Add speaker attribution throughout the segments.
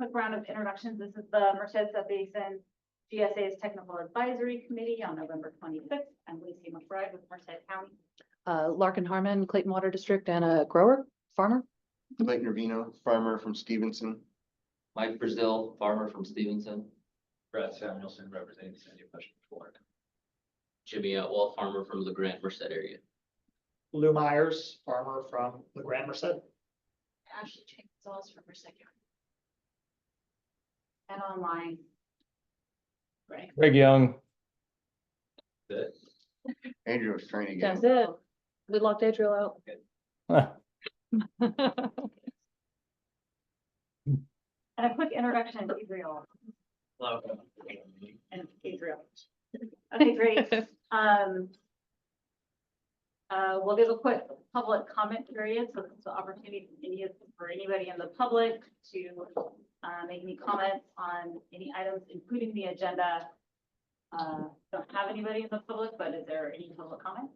Speaker 1: quick round of introductions. This is the Merced Basin GSA's Technical Advisory Committee on November 26th. I'm Lacey McBride with Merced County.
Speaker 2: Larkin Harmon, Clayton Water District, and a farmer.
Speaker 3: Mike Nervino, farmer from Stevenson.
Speaker 4: Mike Brazil, farmer from Stevenson.
Speaker 5: Brad Samuelson, representing the city of Western Florida.
Speaker 4: Jimmy Atwell, farmer from the Grant Merced area.
Speaker 6: Lou Myers, farmer from the Grand Merced.
Speaker 1: Ashley Gonzalez from Merced County. And online. Right.
Speaker 5: Greg Young.
Speaker 3: Andrew was trying to get
Speaker 2: That's it. We locked Adriel out.
Speaker 1: And a quick introduction to Adriel.
Speaker 5: Hello.
Speaker 1: And Adriel. Okay, great. We'll give a quick public comment period, so this is the opportunity for anybody in the public to make any comments on any items, including the agenda. Don't have anybody in the public, but is there any public comment?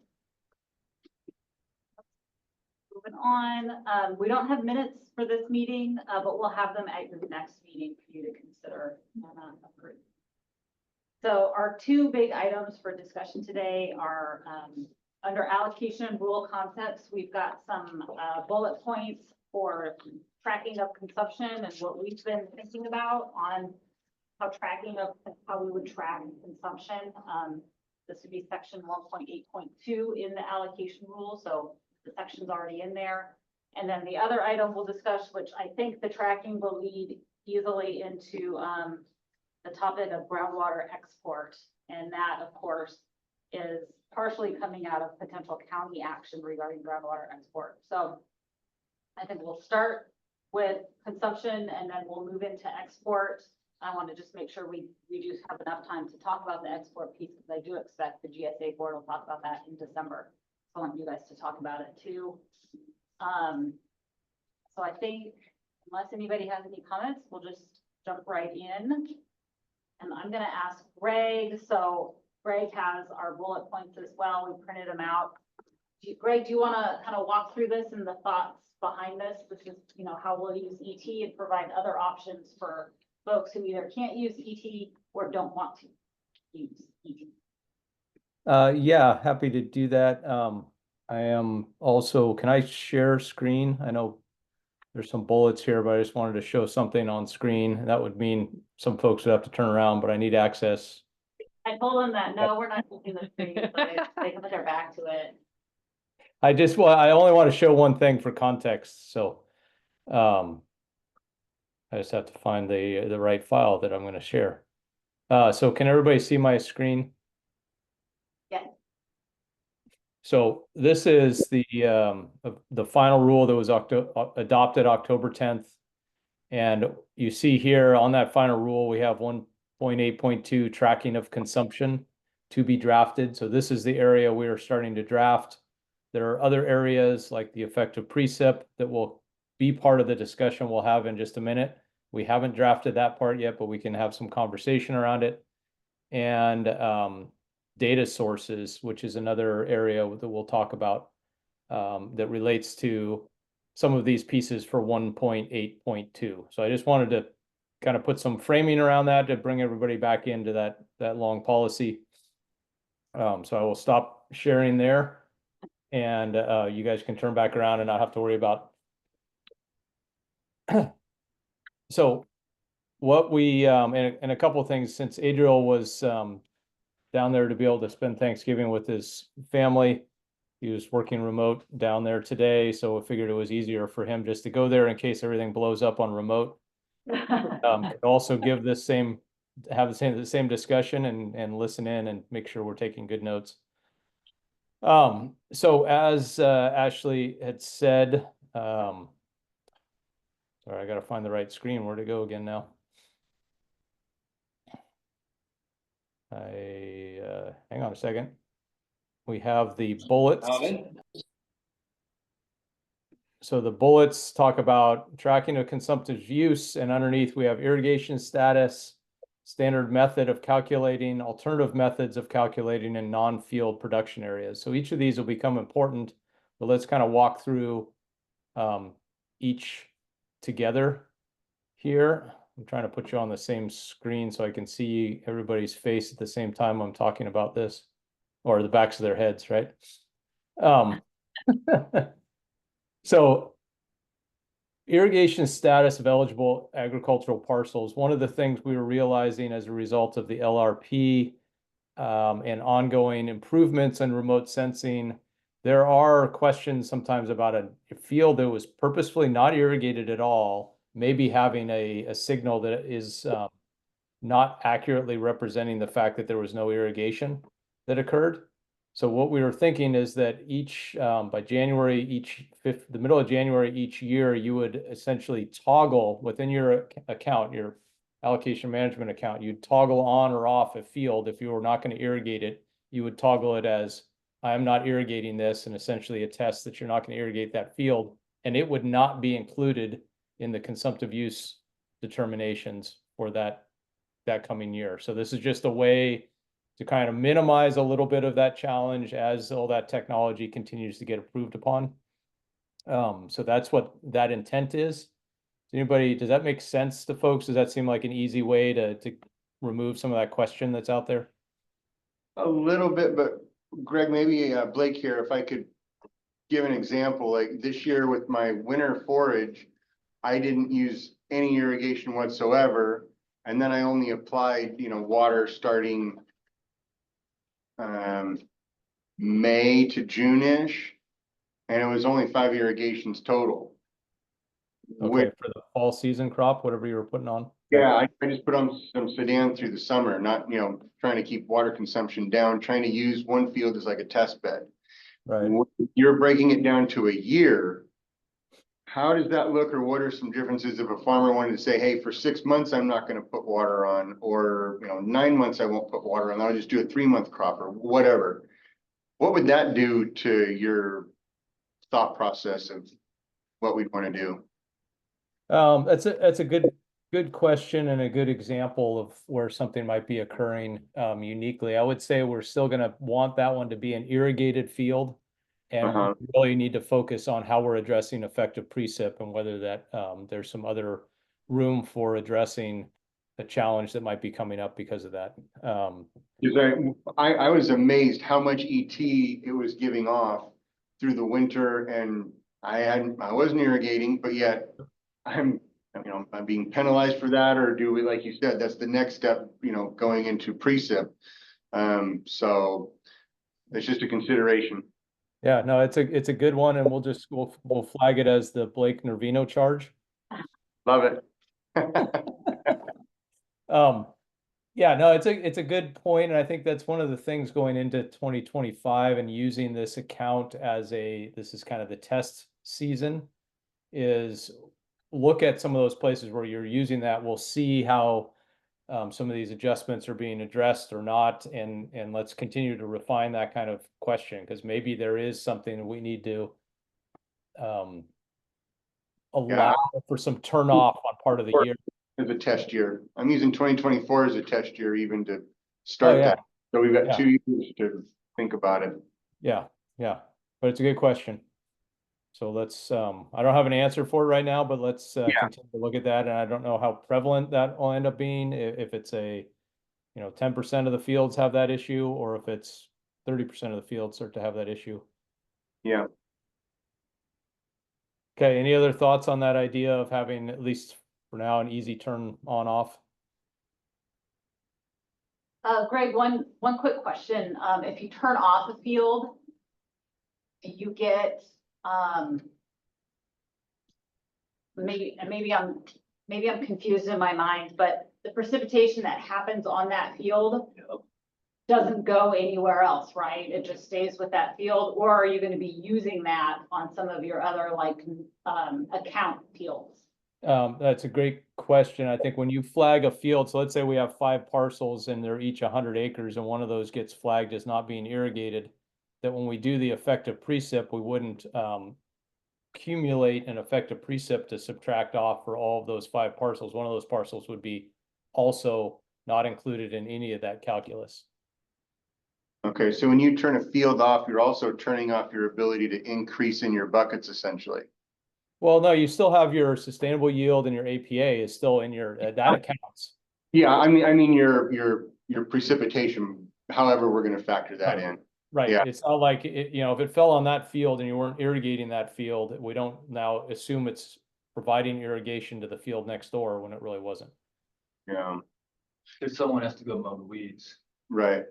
Speaker 1: Moving on, we don't have minutes for this meeting, but we'll have them at your next meeting for you to consider and approve. So our two big items for discussion today are under allocation and rule concepts. We've got some bullet points for tracking of consumption and what we've been thinking about on how we would track consumption. This would be section 1.8.2 in the allocation rule. So the section's already in there. And then the other item we'll discuss, which I think the tracking will lead easily into the topic of groundwater export. And that, of course, is partially coming out of potential county action regarding groundwater export. So I think we'll start with consumption and then we'll move into export. I want to just make sure we do have enough time to talk about the export piece, because I do expect the GSA board will talk about that in December. So I want you guys to talk about it too. So I think unless anybody has any comments, we'll just jump right in. And I'm going to ask Greg. So Greg has our bullet points as well. We printed them out. Greg, do you want to kind of walk through this and the thoughts behind this, which is, you know, how we'll use ET and provide other options for folks who either can't use ET or don't want to use ET?
Speaker 5: Yeah, happy to do that. I am also, can I share screen? I know there's some bullets here, but I just wanted to show something on screen. That would mean some folks would have to turn around, but I need access.
Speaker 1: I told them that, no, we're not using the screen, so they can put their back to it.
Speaker 5: I only want to show one thing for context. So, I just have to find the right file that I'm going to share. So can everybody see my screen?
Speaker 1: Yes.
Speaker 5: So this is the final rule that was adopted October 10th. And you see here on that final rule, we have 1.8.2 tracking of consumption to be drafted. So this is the area we are starting to draft. There are other areas like the effective precip that will be part of the discussion we'll have in just a minute. We haven't drafted that part yet, but we can have some conversation around it. And data sources, which is another area that we'll talk about that relates to some of these pieces for 1.8.2. So I just wanted to kind of put some framing around that to bring everybody back into that long policy. So I will stop sharing there, and you guys can turn back around and not have to worry about. So what we, and a couple of things, since Adriel was down there to be able to spend Thanksgiving with his family, he was working remote down there today. So I figured it was easier for him just to go there in case everything blows up on remote. Also give the same discussion and listen in and make sure we're taking good notes. So as Ashley had said, sorry, I got to find the right screen. Where to go again now? Hang on a second. We have the bullets. So the bullets talk about tracking of consumptive use, and underneath we have irrigation status, standard method of calculating, alternative methods of calculating, and non-field production areas. So each of these will become important, but let's kind of walk through each together here. I'm trying to put you on the same screen so I can see everybody's face at the same time I'm talking about this, or the backs of their heads, right? So irrigation status of eligible agricultural parcels. One of the things we were realizing as a result of the LRP and ongoing improvements in remote sensing, there are questions sometimes about a field that was purposefully not irrigated at all, maybe having a signal that is not accurately representing the fact that there was no irrigation that occurred. So what we were thinking is that each, by January, the middle of January each year, you would essentially toggle within your account, your allocation management account, you'd toggle on or off a field. If you were not going to irrigate it, you would toggle it as, I am not irrigating this, and essentially attest that you're not going to irrigate that field. And it would not be included in the consumptive use determinations for that coming year. So this is just a way to kind of minimize a little bit of that challenge as all that technology continues to get approved upon. So that's what that intent is. Anybody, does that make sense to folks? Does that seem like an easy way to remove some of that question that's out there?
Speaker 3: A little bit, but Greg, maybe Blake here, if I could give an example, like this year with my winter forage, I didn't use any irrigation whatsoever. And then I only applied, water starting May to June-ish. And it was only 5 irrigations total.
Speaker 5: Okay, for the fall season crop, whatever you were putting on.
Speaker 3: Yeah, I just put on some sedan through the summer, not, trying to keep water consumption down, trying to use one field as like a test bed.
Speaker 5: Right.
Speaker 3: You're breaking it down to a year. How does that look, or what are some differences if a farmer wanted to say, hey, for 6 months, I'm not going to put water on, or, 9 months, I won't put water on, I'll just do a 3-month crop or whatever. What would that do to your thought process of what we'd want to do?
Speaker 5: That's a good question and a good example of where something might be occurring uniquely. I would say we're still going to want that one to be an irrigated field, and we really need to focus on how we're addressing effective precip and whether that there's some other room for addressing the challenge that might be coming up because of that.
Speaker 3: Because I was amazed how much ET it was giving off through the winter, and I wasn't irrigating, but yet I'm being penalized for that, or do we, like you said, that's the next step, going into precip. So it's just a consideration.
Speaker 5: Yeah, no, it's a good one, and we'll flag it as the Blake Nervino charge.
Speaker 3: Love it.
Speaker 5: Yeah, no, it's a good point, and I think that's one of the things going into 2025 and using this account as this is kind of the test season, is look at some of those places where you're using that. We'll see how some of these adjustments are being addressed or not, and let's continue to refine that kind of question, because maybe there is something we need to allow for some turn off on part of the year.
Speaker 3: As a test year. I'm using 2024 as a test year even to start that. So we've got 2 years to think about it.
Speaker 5: Yeah, but it's a good question. So let's, I don't have an answer for it right now, but let's continue to look at that. And I don't know how prevalent that will end up being, if it's 10% of the fields have that issue, or if it's 30% of the fields start to have that issue.
Speaker 3: Yeah.
Speaker 5: Okay, any other thoughts on that idea of having, at least for now, an easy turn on off?
Speaker 1: Greg, one quick question. If you turn off a field, do you get, maybe I'm confused in my mind, but the precipitation that happens on that field doesn't go anywhere else, right? It just stays with that field, or are you going to be using that on some of your other account fields?
Speaker 5: That's a great question. I think when you flag a field, so let's say we have 5 parcels and they're each 100 acres, and one of those gets flagged as not being irrigated, that when we do the effective precip, we wouldn't accumulate an effective precip to subtract off for all of those 5 parcels. One of those parcels would be also not included in any of that calculus.
Speaker 3: Okay, so when you turn a field off, you're also turning off your ability to increase in your buckets, essentially.
Speaker 5: Well, no, you still have your sustainable yield and your APA is still in your, that counts.
Speaker 3: Yeah, I mean, your precipitation, however, we're gonna factor that in.
Speaker 5: Right,
Speaker 3: Yeah.
Speaker 5: it's not like, you know, if it fell on that field and you weren't irrigating that field, we don't now assume it's providing irrigation to the field next door when it really wasn't.
Speaker 3: Yeah,
Speaker 7: If someone has to go mow the weeds.
Speaker 3: right.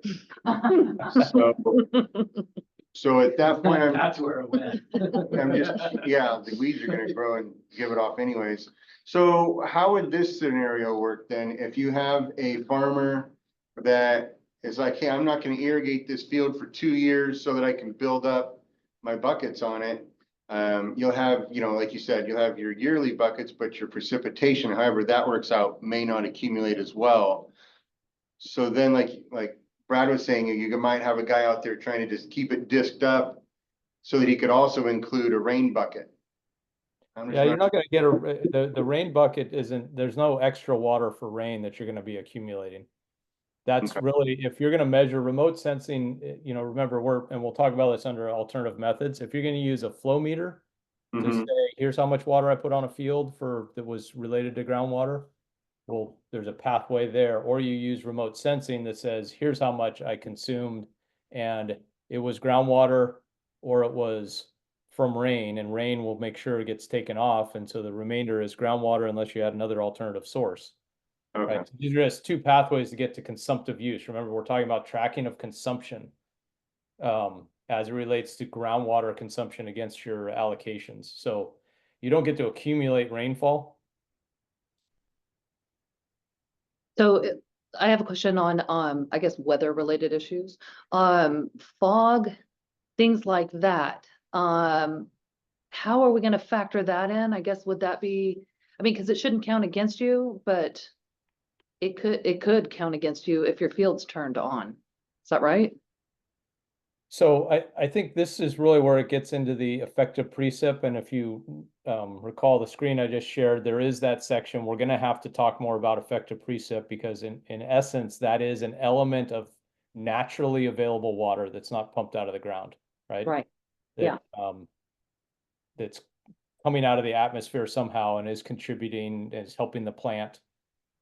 Speaker 3: So at that point,
Speaker 7: That's where it went.
Speaker 3: I'm just, yeah, the weeds are gonna grow and give it off anyways. So how would this scenario work then? If you have a farmer that is like, hey, I'm not gonna irrigate this field for 2 years so that I can build up my buckets on it. You'll have, you know, like you said, you'll have your yearly buckets, but your precipitation, however that works out, may not accumulate as well. So then like Brad was saying, you might have a guy out there trying to just keep it disked up so that he could also include a rain bucket.
Speaker 5: Yeah, you're not gonna get the rain bucket isn't, there's no extra water for rain that you're gonna be accumulating. That's
Speaker 3: Okay.
Speaker 5: really, if you're gonna measure remote sensing, you know, remember and we'll talk about this under alternative methods. If you're gonna use a flow meter to
Speaker 3: Mhm.
Speaker 5: say, here's how much water I put on a field that was related to groundwater. Well, there's a pathway there, or you use remote sensing that says, here's how much I consumed and it was groundwater or it was from rain, and rain will make sure it gets taken off. And so the remainder is groundwater unless you had another alternative source.
Speaker 3: Okay.
Speaker 5: Right. So these are just two pathways to get to consumptive use. Remember, we're talking about tracking of consumption as it relates to groundwater consumption against your allocations. So you don't get to accumulate rainfall.
Speaker 2: So I have a question on, I guess, weather related issues. Fog, things like that. How are we gonna factor that in? I guess, would that be, I mean, because it shouldn't count against you, but it could count against you if your field's turned on. Is that right?
Speaker 5: So I think this is really where it gets into the effective precip. And if you recall the screen I just shared, there is that section. We're going to have to talk more about effective precip because in essence, that is an element of naturally available water that's not pumped out of the ground, right?
Speaker 2: Right. Yeah.
Speaker 5: That's coming out of the atmosphere somehow and is contributing, is helping the plant.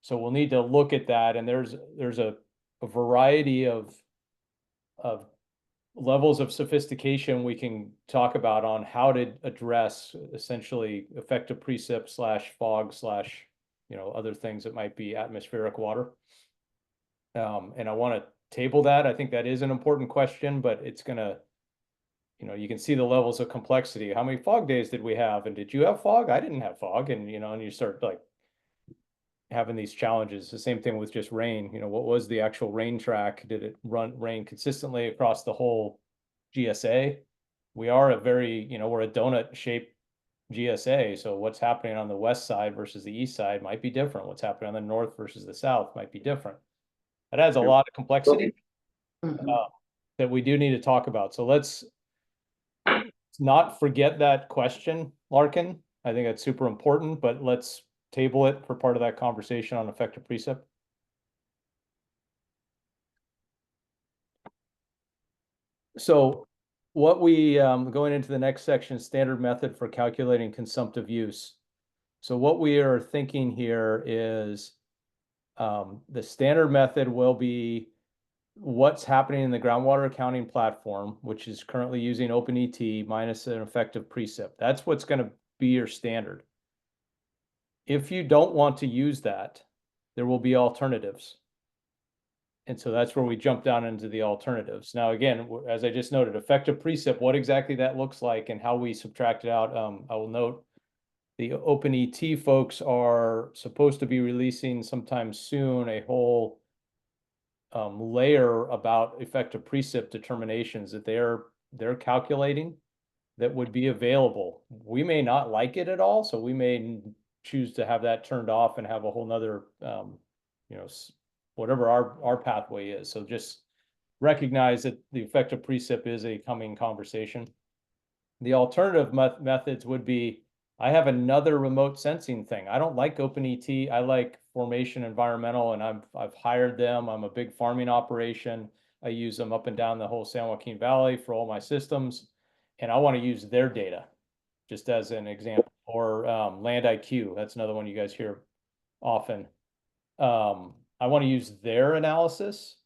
Speaker 5: So we'll need to look at that. And there's a variety of levels of sophistication we can talk about on how to address essentially effective precip / fog / you know, other things that might be atmospheric water. And I want to table that. I think that is an important question, but it's gonna, you know, you can see the levels of complexity. How many fog days did we have? And did you have fog? I didn't have fog. And, you know, and you start like having these challenges. The same thing with just rain. You know, what was the actual rain track? Did it rain consistently across the whole GSA? We are a very, you know, we're a donut shaped GSA. So what's happening on the west side versus the east side might be different. What's happening on the north versus the south might be different. That adds a lot of complexity that we do need to talk about. So let's not forget that question, Larkin. I think that's super important, but let's table it for part of that conversation on effective precip. So what we, going into the next section, standard method for calculating consumptive use. So what we are thinking here is the standard method will be what's happening in the groundwater accounting platform, which is currently using OpenET minus an effective precip. That's what's going to be your standard. If you don't want to use that, there will be alternatives. And so that's where we jump down into the alternatives. Now, again, as I just noted, effective precip, what exactly that looks like and how we subtract it out. I will note the OpenET folks are supposed to be releasing sometime soon a whole layer about effective precip determinations that they're calculating that would be available. We may not like it at all, so we may choose to have that turned off and have a whole nother, you know, whatever our pathway is. So just recognize that the effective precip is a coming conversation. The alternative methods would be, I have another remote sensing thing. I don't like OpenET. I like Formation Environmental, and I've hired them. I'm a big farming operation. I use them up and down the whole San Joaquin Valley for all my systems, and I want to use their data just as an example. or Land IQ. That's another one you guys hear often. I want to use their analysis.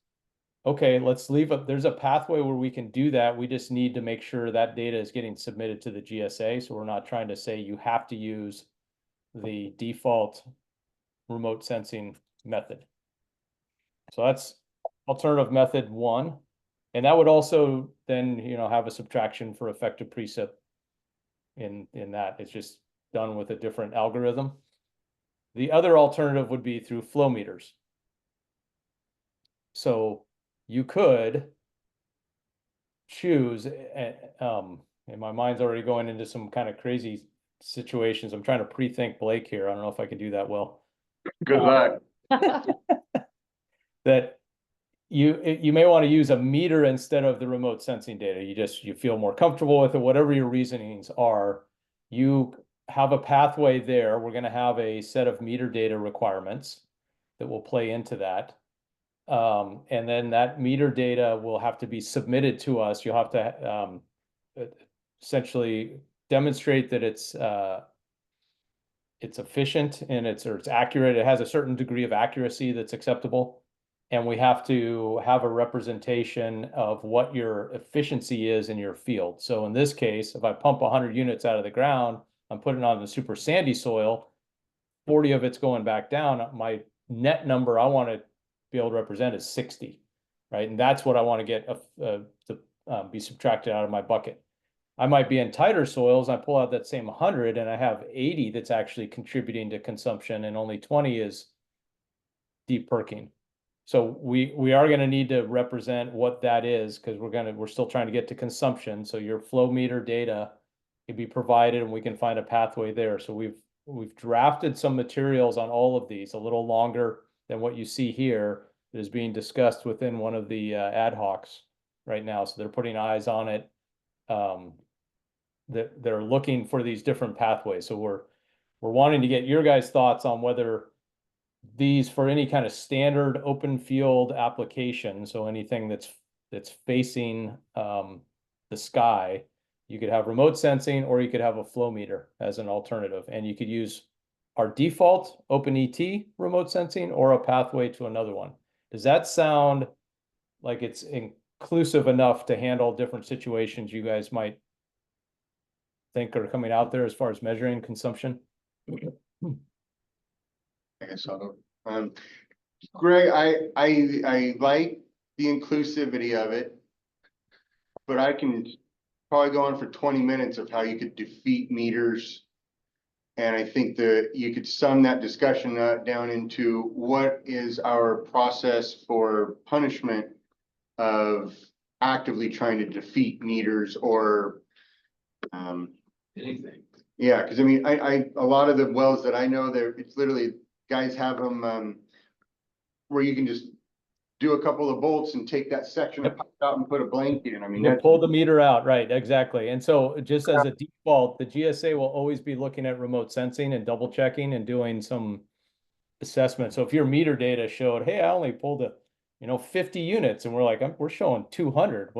Speaker 5: Okay, let's leave it. There's a pathway where we can do that. We just need to make sure that data is getting submitted to the GSA. So we're not trying to say you have to use the default remote sensing method. So that's alternative method 1. And that would also then, have a subtraction for effective precip in that. It's just done with a different algorithm. The other alternative would be through flow meters. So you could choose, and my mind's already going into some kind of crazy situations. I'm trying to pre-think Blake here. I don't know if I can do that well.
Speaker 3: Good luck.
Speaker 5: That you may want to use a meter instead of the remote sensing data. You feel more comfortable with it, whatever your reasonings are. You have a pathway there. We're going to have a set of meter data requirements that will play into that. And then that meter data will have to be submitted to us. You'll have to essentially demonstrate that it's efficient and it's accurate. It has a certain degree of accuracy that's acceptable. And we have to have a representation of what your efficiency is in your field. So in this case, if I pump 100 units out of the ground, I'm putting it on the super sandy soil, 40 of it's going back down. My net number I want to be able to represent is 60, right? And that's what I want to get to be subtracted out of my bucket. I might be in tighter soils. I pull out that same 100 and I have 80 that's actually contributing to consumption and only 20 is deep perking. So we are going to need to represent what that is because we're still trying to get to consumption. So your flow meter data can be provided and we can find a pathway there. So we've drafted some materials on all of these, a little longer than what you see here, that is being discussed within one of the ad hocs right now. So they're putting eyes on it. They're looking for these different pathways. So we're wanting to get your guys' thoughts on whether these, for any kind of standard open field application, so anything that's facing the sky, you could have remote sensing or you could have a flow meter as an alternative, and you could use our default OpenET remote sensing or a pathway to another one. Does that sound like it's inclusive enough to handle different situations you guys might think are coming out there as far as measuring consumption?
Speaker 3: I guess I'll go. Greg, I like the inclusivity of it, but I can probably go on for 20 minutes of how you could defeat meters. And I think that you could sum that discussion down into what is our process for punishment of actively trying to defeat meters or
Speaker 7: Anything.
Speaker 3: yeah, because I mean, a lot of the wells that I know, it's literally guys have them where you can just do a couple of bolts and take that section out and put a blanket in. I mean,
Speaker 5: You
Speaker 3: that's
Speaker 5: pull the meter out, right? Exactly. And so just as a default, the GSA will always be looking at remote sensing and double checking and doing some assessment. So if your meter data showed, hey, I only pulled 50 units and we're like, we're showing 200,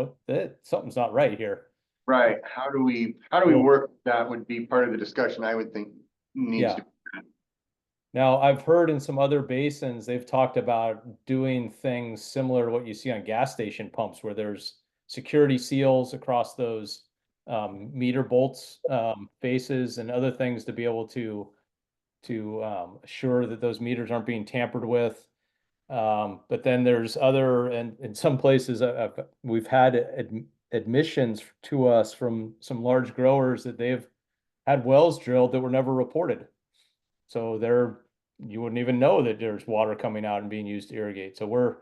Speaker 5: something's not right here.
Speaker 3: right. How do we work? That would be part of the discussion, I would think needs to.
Speaker 5: Now, I've heard in some other basins, they've talked about doing things similar to what you see on gas station pumps, where there's security seals across those meter bolts, faces, and other things to be able to assure that those meters aren't being tampered with. But then there's other, and in some places, we've had admissions to us from some large growers that they've had wells drilled that were never reported. So you wouldn't even know that there's water coming out and being used to irrigate. So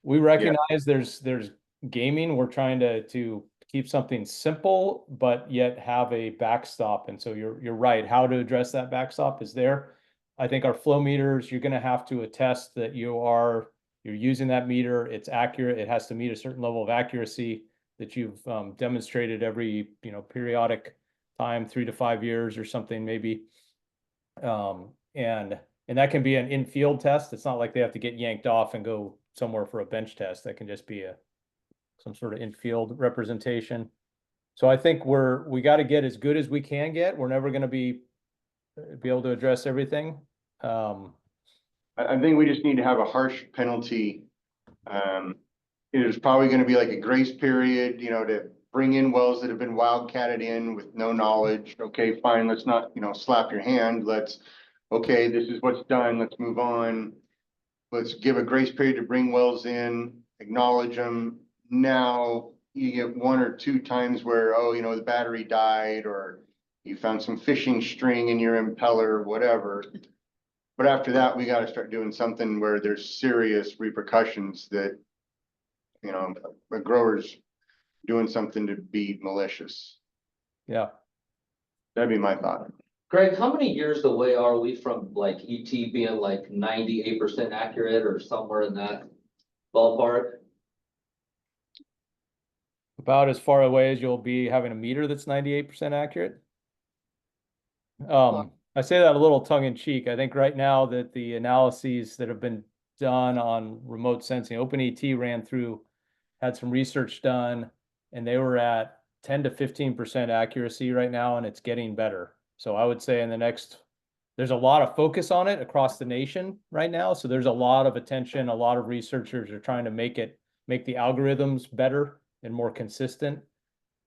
Speaker 5: we recognize there's gaming. We're trying to keep something simple, but yet have a backstop. And so you're right. How to address that backstop is there. I think our flow meters, you're going to have to attest that you're using that meter. It's accurate. It has to meet a certain level of accuracy that you've demonstrated every periodic time, 3 to 5 years or something maybe. And that can be an in-field test. It's not like they have to get yanked off and go somewhere for a bench test. That can just be some sort of in-field representation. So I think we got to get as good as we can get. We're never going to be be able to address everything.
Speaker 3: I think we just need to have a harsh penalty. There's probably gonna be like a grace period, you know, to bring in wells that have been wildcatted in with no knowledge. Okay, fine, let's not, you know, slap your hand. Okay, this is what's done, let's move on. Let's give a grace period to bring wells in, acknowledge them. Now you get 1 or 2 times where, oh, you know, the battery died, or you found some fishing string in your impeller, whatever. But after that, we gotta start doing something where there's serious repercussions that, you know, a grower's doing something to be malicious.
Speaker 5: Yeah.
Speaker 3: That'd be my thought.
Speaker 4: Greg, how many years away are we from like ET being like 98% accurate or somewhere in that ballpark?
Speaker 5: About as far away as you'll be having a meter that's 98% accurate. I say that a little tongue in cheek. I think right now that the analyses that have been done on remote sensing, OpenET had some research done, and they were at 10 to 15% accuracy right now, and it's getting better. So I would say there's a lot of focus on it across the nation right now. So there's a lot of attention. A lot of researchers are trying to make the algorithms better and more consistent.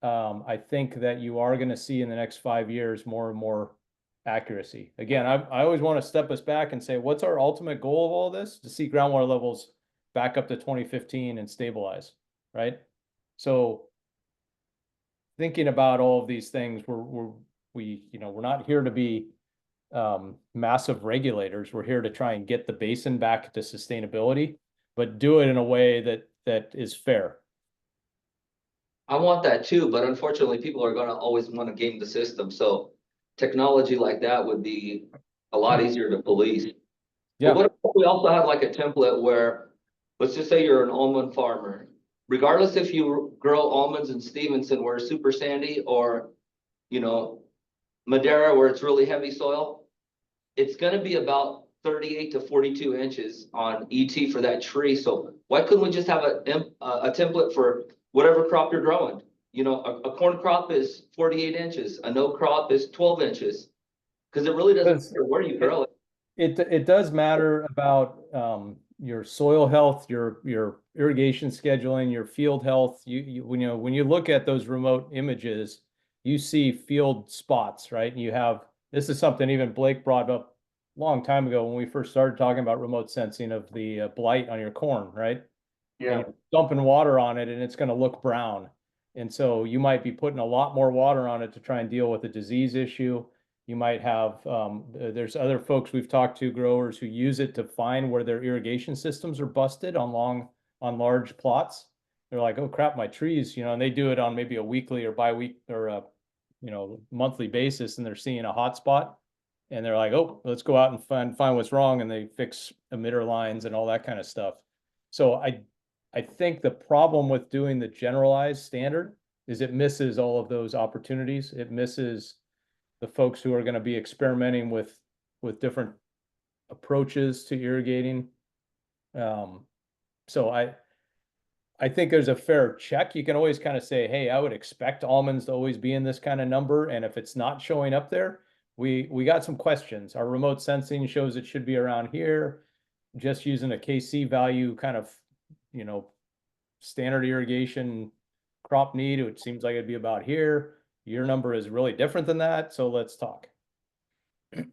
Speaker 5: I think that you are going to see in the next 5 years more and more accuracy. Again, I always want to step us back and say, what's our ultimate goal of all this? To see groundwater levels back up to 2015 and stabilize, right? So thinking about all of these things, we're not here to be massive regulators. We're here to try and get the basin back to sustainability, but do it in a way that is fair.
Speaker 4: I want that too, but unfortunately, people are gonna always want to game the system, so technology like that would be a lot easier to police.
Speaker 5: Yeah.
Speaker 4: But what if we also had like a template where, let's just say you're an almond farmer, regardless if you grow almonds in Stevenson where it's super sandy, or, you know, Madera where it's really heavy soil, it's gonna be about 38 to 42 inches on ET for that tree. So why couldn't we just have a template for whatever crop you're growing? You know, a corn crop is 48 inches, a no crop is 12 inches. Because it really doesn't matter where you grow it.
Speaker 5: It does matter about your soil health, your irrigation scheduling, your field health. When you look at those remote images, you see field spots, right? And this is something even Blake brought up a long time ago when we first started talking about remote sensing of the blight on your corn, right?
Speaker 3: Yeah.
Speaker 5: And you're dumping water on it and it's going to look brown. And so you might be putting a lot more water on it to try and deal with a disease issue. You might have, there's other folks we've talked to, growers who use it to find where their irrigation systems are busted on large plots. They're like, oh crap, my trees, and they do it on maybe a weekly or bi-week or a, monthly basis, and they're seeing a hot spot. And they're like, oh, let's go out and find what's wrong. And they fix emitter lines and all that kind of stuff. So I think the problem with doing the generalized standard is it misses all of those opportunities. It misses the folks who are going to be experimenting with different approaches to irrigating. So I think there's a fair check. You can always kind of say, hey, I would expect almonds to always be in this kind of number. And if it's not showing up there, we got some questions. Our remote sensing shows it should be around here. Just using a KC value kind of, standard irrigation crop need, it seems like it'd be about here. Your number is really different than that. So let's talk. And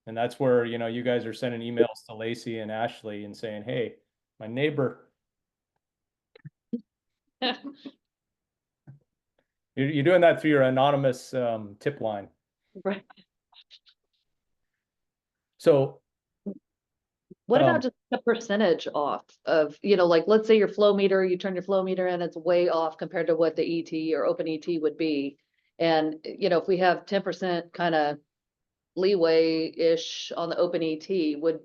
Speaker 5: that's where, you guys are sending emails to Lacey and Ashley and saying, hey, my neighbor. You're doing that through your anonymous tip line.
Speaker 2: Right.
Speaker 5: So
Speaker 2: what about just the percentage off of, like, let's say your flow meter, you turn your flow meter in, it's way off compared to what the ET or open ET would be. And, if we have 10% kind of leeway-ish on the open ET, would,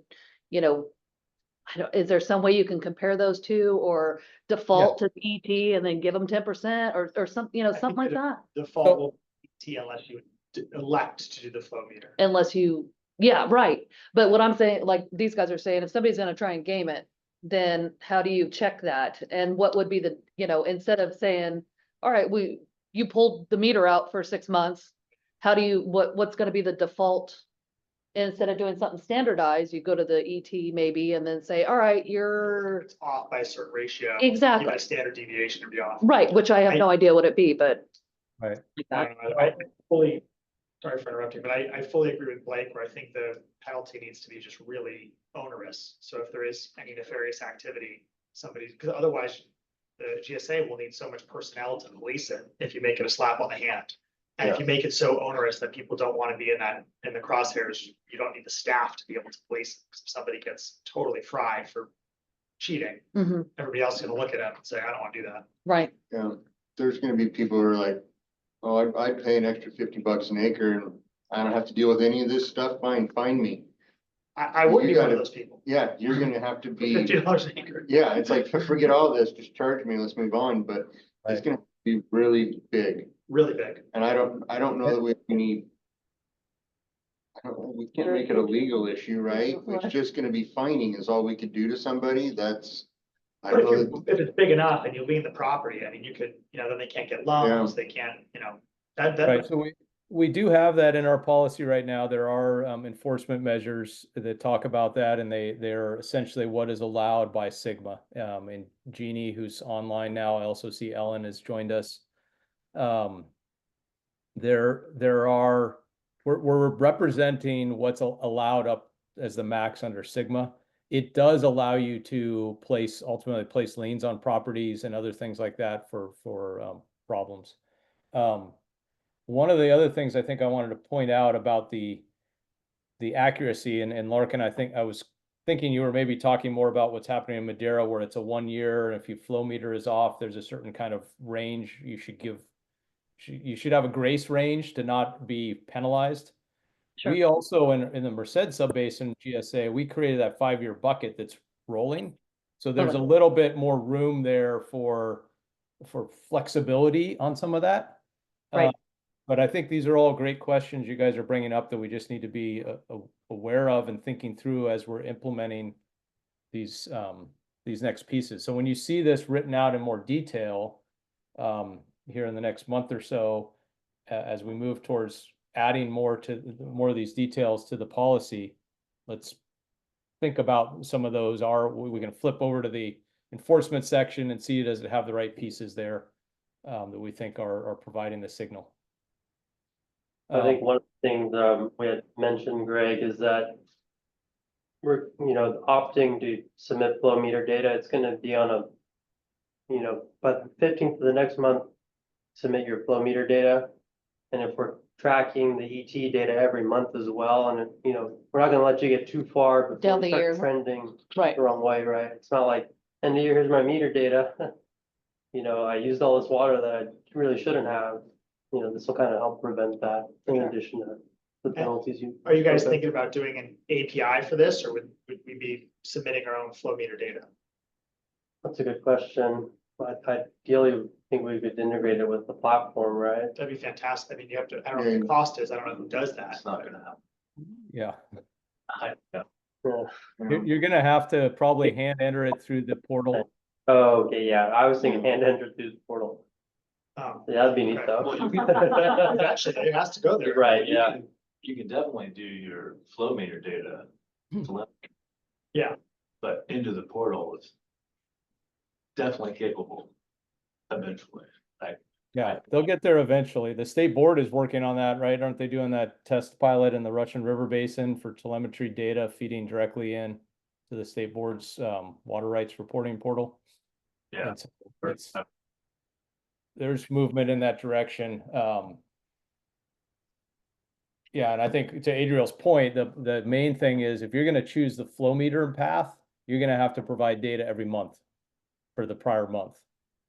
Speaker 2: is there some way you can compare those two or default to ET and then give them 10% or something, something like that?
Speaker 6: Default will be ET unless you elect to do the flow meter.
Speaker 2: Unless you, yeah, right. But what I'm saying, like these guys are saying, if somebody's going to try and game it, then how do you check that? And what would be the, instead of saying, all right, you pulled the meter out for 6 months, how do you, what's gonna be the default? Instead of doing something standardized, you go to the ET maybe and then say, all right, you're,
Speaker 6: It's off by a certain ratio.
Speaker 2: exactly,
Speaker 6: Even a standard deviation would be off.
Speaker 2: right, which I have no idea what it be, but.
Speaker 5: Right.
Speaker 6: I fully, sorry for interrupting, but I fully agree with Blake, where I think the penalty needs to be just really onerous. So if there is any nefarious activity, somebody, because otherwise the GSA will need so much personnel to police it if you make it a slap on the hand. And if you make it so onerous that people don't want to be in the crosshairs, you don't need the staff to be able to police it. 'Cause if somebody gets totally fried for cheating,
Speaker 2: Mhm,
Speaker 6: everybody else is gonna look at them and say, I don't want to do that.
Speaker 2: right,
Speaker 3: Yeah, there's gonna be people who are like, oh, I'd pay an extra $50 an acre and I don't have to deal with any of this stuff, fine, find me.
Speaker 6: I would
Speaker 3: You
Speaker 6: be one
Speaker 3: gotta-
Speaker 6: of those people.
Speaker 3: Yeah, you're gonna have to be,
Speaker 6: $50 an acre.
Speaker 3: yeah, it's like, forget all this, just charge me, let's move on, but it's
Speaker 5: Right.
Speaker 3: gonna be really big.
Speaker 6: Really big.
Speaker 3: And I don't know that we need. We can't make it a legal issue, right? It's just gonna be fining is all we could do to somebody, that's. I
Speaker 6: But
Speaker 3: don't know,
Speaker 6: if it's big enough and you lien the property, I mean, you could, then they can't get loans, they can't, that.
Speaker 5: Right, so we do have that in our policy right now. There are enforcement measures that talk about that, and they're essentially what is allowed by Sigma. And Jeannie, who's online now, I also see Ellen has joined us. We're representing what's allowed up as the max under Sigma. It does allow you to ultimately place liens on properties and other things like that for problems. One of the other things I think I wanted to point out about the accuracy, and Larkin, I think I was thinking you were maybe talking more about what's happening in Madera, where it's a 1 year, and if your flow meter is off, there's a certain kind of range you should give. You should have a grace range to not be penalized.
Speaker 2: Sure.
Speaker 5: We also, in the Merced subbasin GSA, we created that 5-year bucket that's rolling. So there's a
Speaker 2: Okay.
Speaker 5: little bit more room there for flexibility on some of that.
Speaker 2: Right.
Speaker 5: But I think these are all great questions you guys are bringing up that we just need to be aware of and thinking through as we're implementing these next pieces. So when you see this written out in more detail here in the next month or so, as we move towards adding more of these details to the policy, let's think about some of those. We can flip over to the enforcement section and see, does it have the right pieces there that we think are providing the signal.
Speaker 8: I think one of the things we had mentioned, Greg, is that we're, opting to submit flow meter data. It's gonna be on a, by the 15th of the next month, submit your flow meter data. And if we're tracking the ET data every month as well, and, we're not gonna let you get too far before
Speaker 2: Down
Speaker 8: we
Speaker 2: the year.
Speaker 8: start trending
Speaker 2: right,
Speaker 8: the wrong way, right? It's not like, end of year, here's my meter data. I used all this water that I really shouldn't have. This will kind of help prevent that in addition to the penalties you.
Speaker 6: Are you guys
Speaker 8: Okay.
Speaker 6: thinking about doing an API for this, or would we be submitting our own flow meter data?
Speaker 8: That's a good question. Ideally, think we could integrate it with the platform, right?
Speaker 6: That'd be fantastic. I mean, you have to, I don't know what the cost is. I don't know who does that.
Speaker 7: It's not gonna happen.
Speaker 5: Yeah,
Speaker 8: Yeah.
Speaker 5: you're gonna have to probably hand enter it through the portal.
Speaker 8: Oh, okay, yeah. I was thinking hand enter through the portal. Yeah, that'd be neat
Speaker 6: Okay.
Speaker 8: though.
Speaker 6: Actually, it has to go there.
Speaker 8: Right, yeah.
Speaker 7: You can definitely do your flow meter data. telemetry.
Speaker 6: Yeah.
Speaker 7: But into the portal is definitely capable eventually.
Speaker 5: Yeah, they'll get there eventually. The state board is working on that, right? Aren't they doing that test pilot in the Russian River Basin for telemetry data feeding directly in to the state board's water rights reporting portal?
Speaker 7: Yeah.
Speaker 5: And so there's movement in that direction. Yeah, and I think to Adriel's point, the main thing is if you're gonna choose the flow meter path, you're gonna have to provide data every month for the prior month.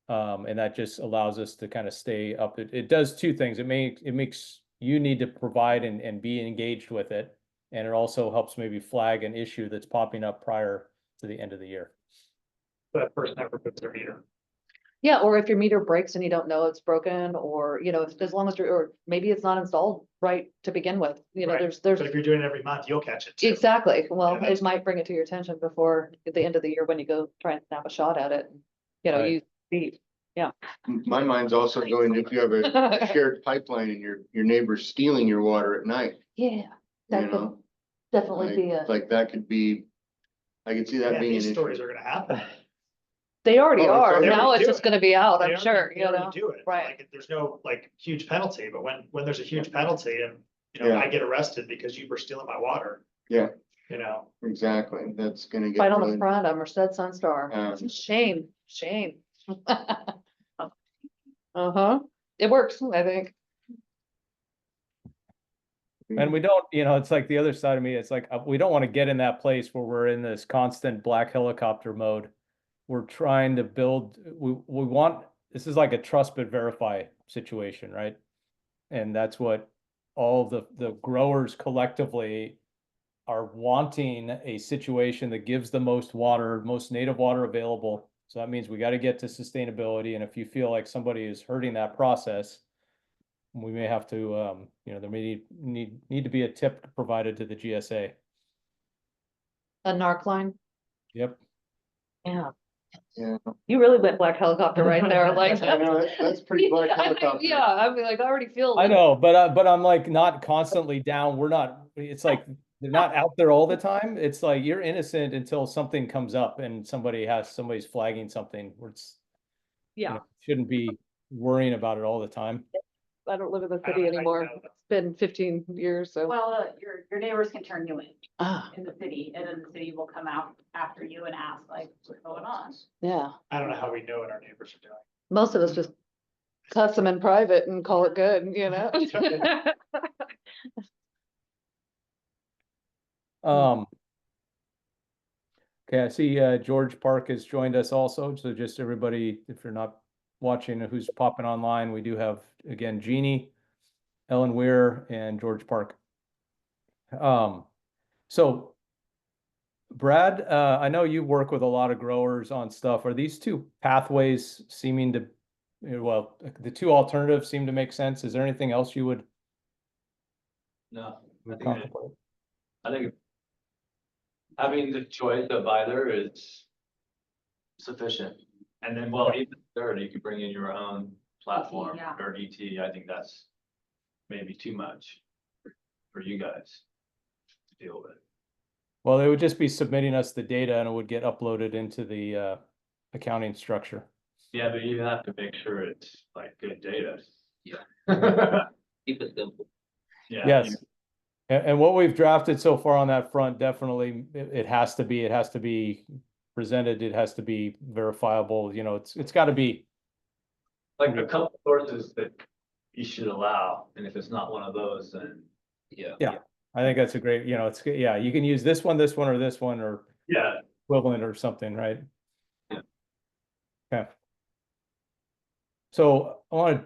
Speaker 5: And that just allows us to kind of stay up. It does two things. It makes you need to provide and be engaged with it. And it also helps maybe flag an issue that's popping up prior to the end of the year.
Speaker 6: That person never puts their meter.
Speaker 2: yeah, or if your meter breaks and you don't know it's broken, or, as long as or maybe it's not installed right to begin with,
Speaker 6: Right.
Speaker 2: there's.
Speaker 6: But if you're doing it every month, you'll catch it too.
Speaker 2: Exactly, well,
Speaker 6: that's-
Speaker 2: it might bring it to your attention before at the end of the year when you go try and snap a shot at it,
Speaker 5: Right.
Speaker 2: you see
Speaker 3: My mind's also going, if you have a shared pipeline and your neighbor's stealing your water at night,
Speaker 2: Yeah,
Speaker 3: you
Speaker 2: that could
Speaker 3: know?
Speaker 2: definitely be
Speaker 3: Like that could be, I could see that
Speaker 6: Yeah,
Speaker 3: being an
Speaker 6: these
Speaker 3: issue.
Speaker 6: stories are gonna happen.
Speaker 2: they already
Speaker 3: Oh, it's
Speaker 2: are.
Speaker 3: already-
Speaker 2: Now
Speaker 6: They
Speaker 2: it's
Speaker 6: do
Speaker 2: just
Speaker 6: it.
Speaker 2: gonna be out,
Speaker 6: They
Speaker 2: I'm
Speaker 6: already-
Speaker 2: sure,
Speaker 6: they
Speaker 2: you
Speaker 6: already
Speaker 2: know?
Speaker 6: Do it,
Speaker 2: Right.
Speaker 6: like, there's no like huge penalty, but when there's a huge penalty and,
Speaker 3: Yeah.
Speaker 6: I get arrested because you were stealing my water.
Speaker 3: Yeah.
Speaker 6: You know,
Speaker 3: Exactly, that's gonna get.
Speaker 2: Right on the
Speaker 3: really-
Speaker 2: front of Merced Sunstar. Shame. Uh-huh. It works, I think.
Speaker 5: And we don't, it's like the other side of me, it's like, we don't want to get in that place where we're in this constant black helicopter mode. We're trying to build, we want, this is like a trust but verify situation, right? And that's what all the growers collectively are wanting, a situation that gives the most water, most native water available. So that means we got to get to sustainability. And if you feel like somebody is hurting that process, we may have to, there may need to be a tip provided to the GSA.
Speaker 2: A narc line.
Speaker 5: Yep.
Speaker 2: Yeah.
Speaker 3: Yeah,
Speaker 2: You really went black helicopter right there, like.
Speaker 3: I know, that's pretty black
Speaker 2: Yeah,
Speaker 3: helicopter.
Speaker 2: Yeah, I mean, like, I already feel.
Speaker 5: I
Speaker 2: like-
Speaker 5: know, but I'm like not constantly down. We're not, it's like, they're not out there all the time. It's like you're innocent until something comes up and somebody's flagging something where it's,
Speaker 2: Yeah,
Speaker 5: shouldn't be worrying about it all the time.
Speaker 2: I don't live in the
Speaker 6: I
Speaker 2: city
Speaker 6: don't- I
Speaker 2: anymore.
Speaker 6: know.
Speaker 2: It's been 15 years, so.
Speaker 1: Well, your neighbors can turn you
Speaker 2: Ah,
Speaker 1: in the city, and then the city will come out after you and ask like, what's going on?
Speaker 2: yeah.
Speaker 6: I don't know how we know what our neighbors are doing.
Speaker 2: Most of us just cuss them in private and call it good, you know?
Speaker 5: Okay, I see George Park has joined us also. So just everybody, if you're not watching, who's popping online, we do have, again, Jeannie, Ellen Weir, and George Park. So Brad, I know you work with a lot of growers on stuff. Are these two pathways seeming to, well, the two alternatives seem to make sense? Is there anything else you would
Speaker 7: No,
Speaker 5: contemplate?
Speaker 7: I think having the choice of either is sufficient. And then, well, even third, you could bring in your own platform
Speaker 1: yeah.
Speaker 7: or ET. I think that's maybe too much for you guys to deal with.
Speaker 5: Well, they would just be submitting us the data and it would get uploaded into the accounting structure.
Speaker 7: Yeah, but you have to make sure it's like good data.
Speaker 4: Yeah. Keep it simple.
Speaker 7: Yeah.
Speaker 5: Yes. And what we've drafted so far on that front, definitely, it has to be presented, it has to be verifiable, it's got to be.
Speaker 7: Like a couple sources that you should allow, and if it's not one of those, then.
Speaker 5: Yeah. I think that's a great, yeah, you can use this one, or this one, or
Speaker 7: Yeah.
Speaker 5: equivalent or something, right?
Speaker 7: Yeah.
Speaker 5: Okay. So I want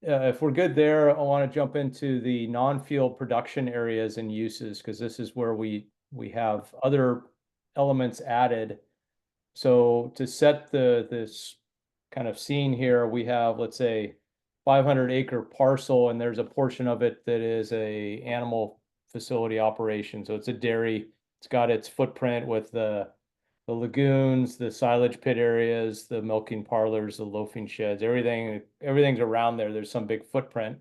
Speaker 5: to, if we're good there, I want to jump into the non-field production areas and uses, because this is where we have other elements added. So to set this kind of scene here, we have, let's say, 500-acre parcel, and there's a portion of it that is a animal facility operation. So it's a dairy. It's got its footprint with the lagoons, the silage pit areas, the milking parlors, the loafing sheds, everything's around there. There's some big footprint.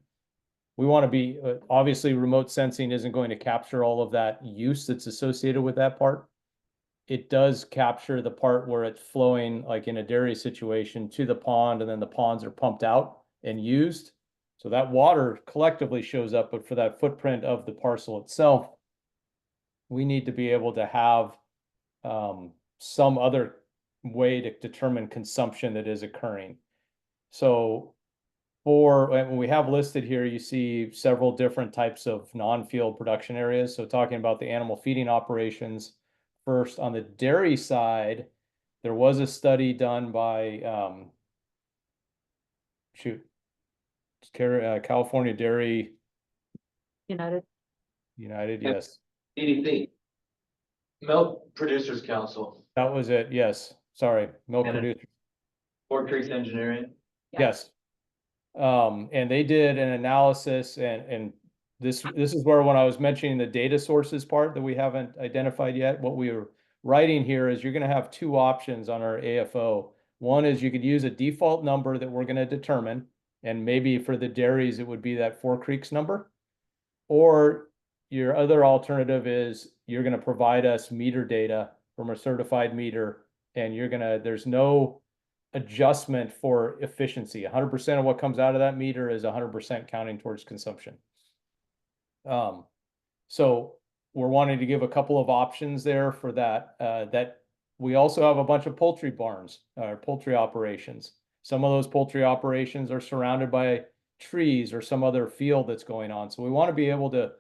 Speaker 5: We want to be, obviously remote sensing isn't going to capture all of that use that's associated with that part. It does capture the part where it's flowing, like in a dairy situation, to the pond, and then the ponds are pumped out and used. So that water collectively shows up, but for that footprint of the parcel itself, we need to be able to have some other way to determine consumption that is occurring. So when we have listed here, you see several different types of non-field production areas. So talking about the animal feeding operations, first on the dairy side, there was a study done by California Dairy
Speaker 2: United.
Speaker 5: Yes,
Speaker 4: EDP.
Speaker 7: Milk Producers Council,
Speaker 5: that was it. Yes, sorry, milk
Speaker 7: And it-
Speaker 5: producer.
Speaker 7: Fort Creek Engineering.
Speaker 5: Yes. And they did an analysis, and this is where, when I was mentioning the data sources part that we haven't identified yet, what we were writing here is you're going to have two options on our AFO. One is you could use a default number that we're gonna determine, and maybe for the dairies, it would be that Four Creeks number. Or your other alternative is you're gonna provide us meter data from a certified meter, and there's no adjustment for efficiency. 100% of what comes out of that meter is 100% counting towards consumption. So we're wanting to give a couple of options there for that. That we also have a bunch of poultry barns, poultry operations. Some of those poultry operations are surrounded by trees or some other field that's going on. So we want to be able to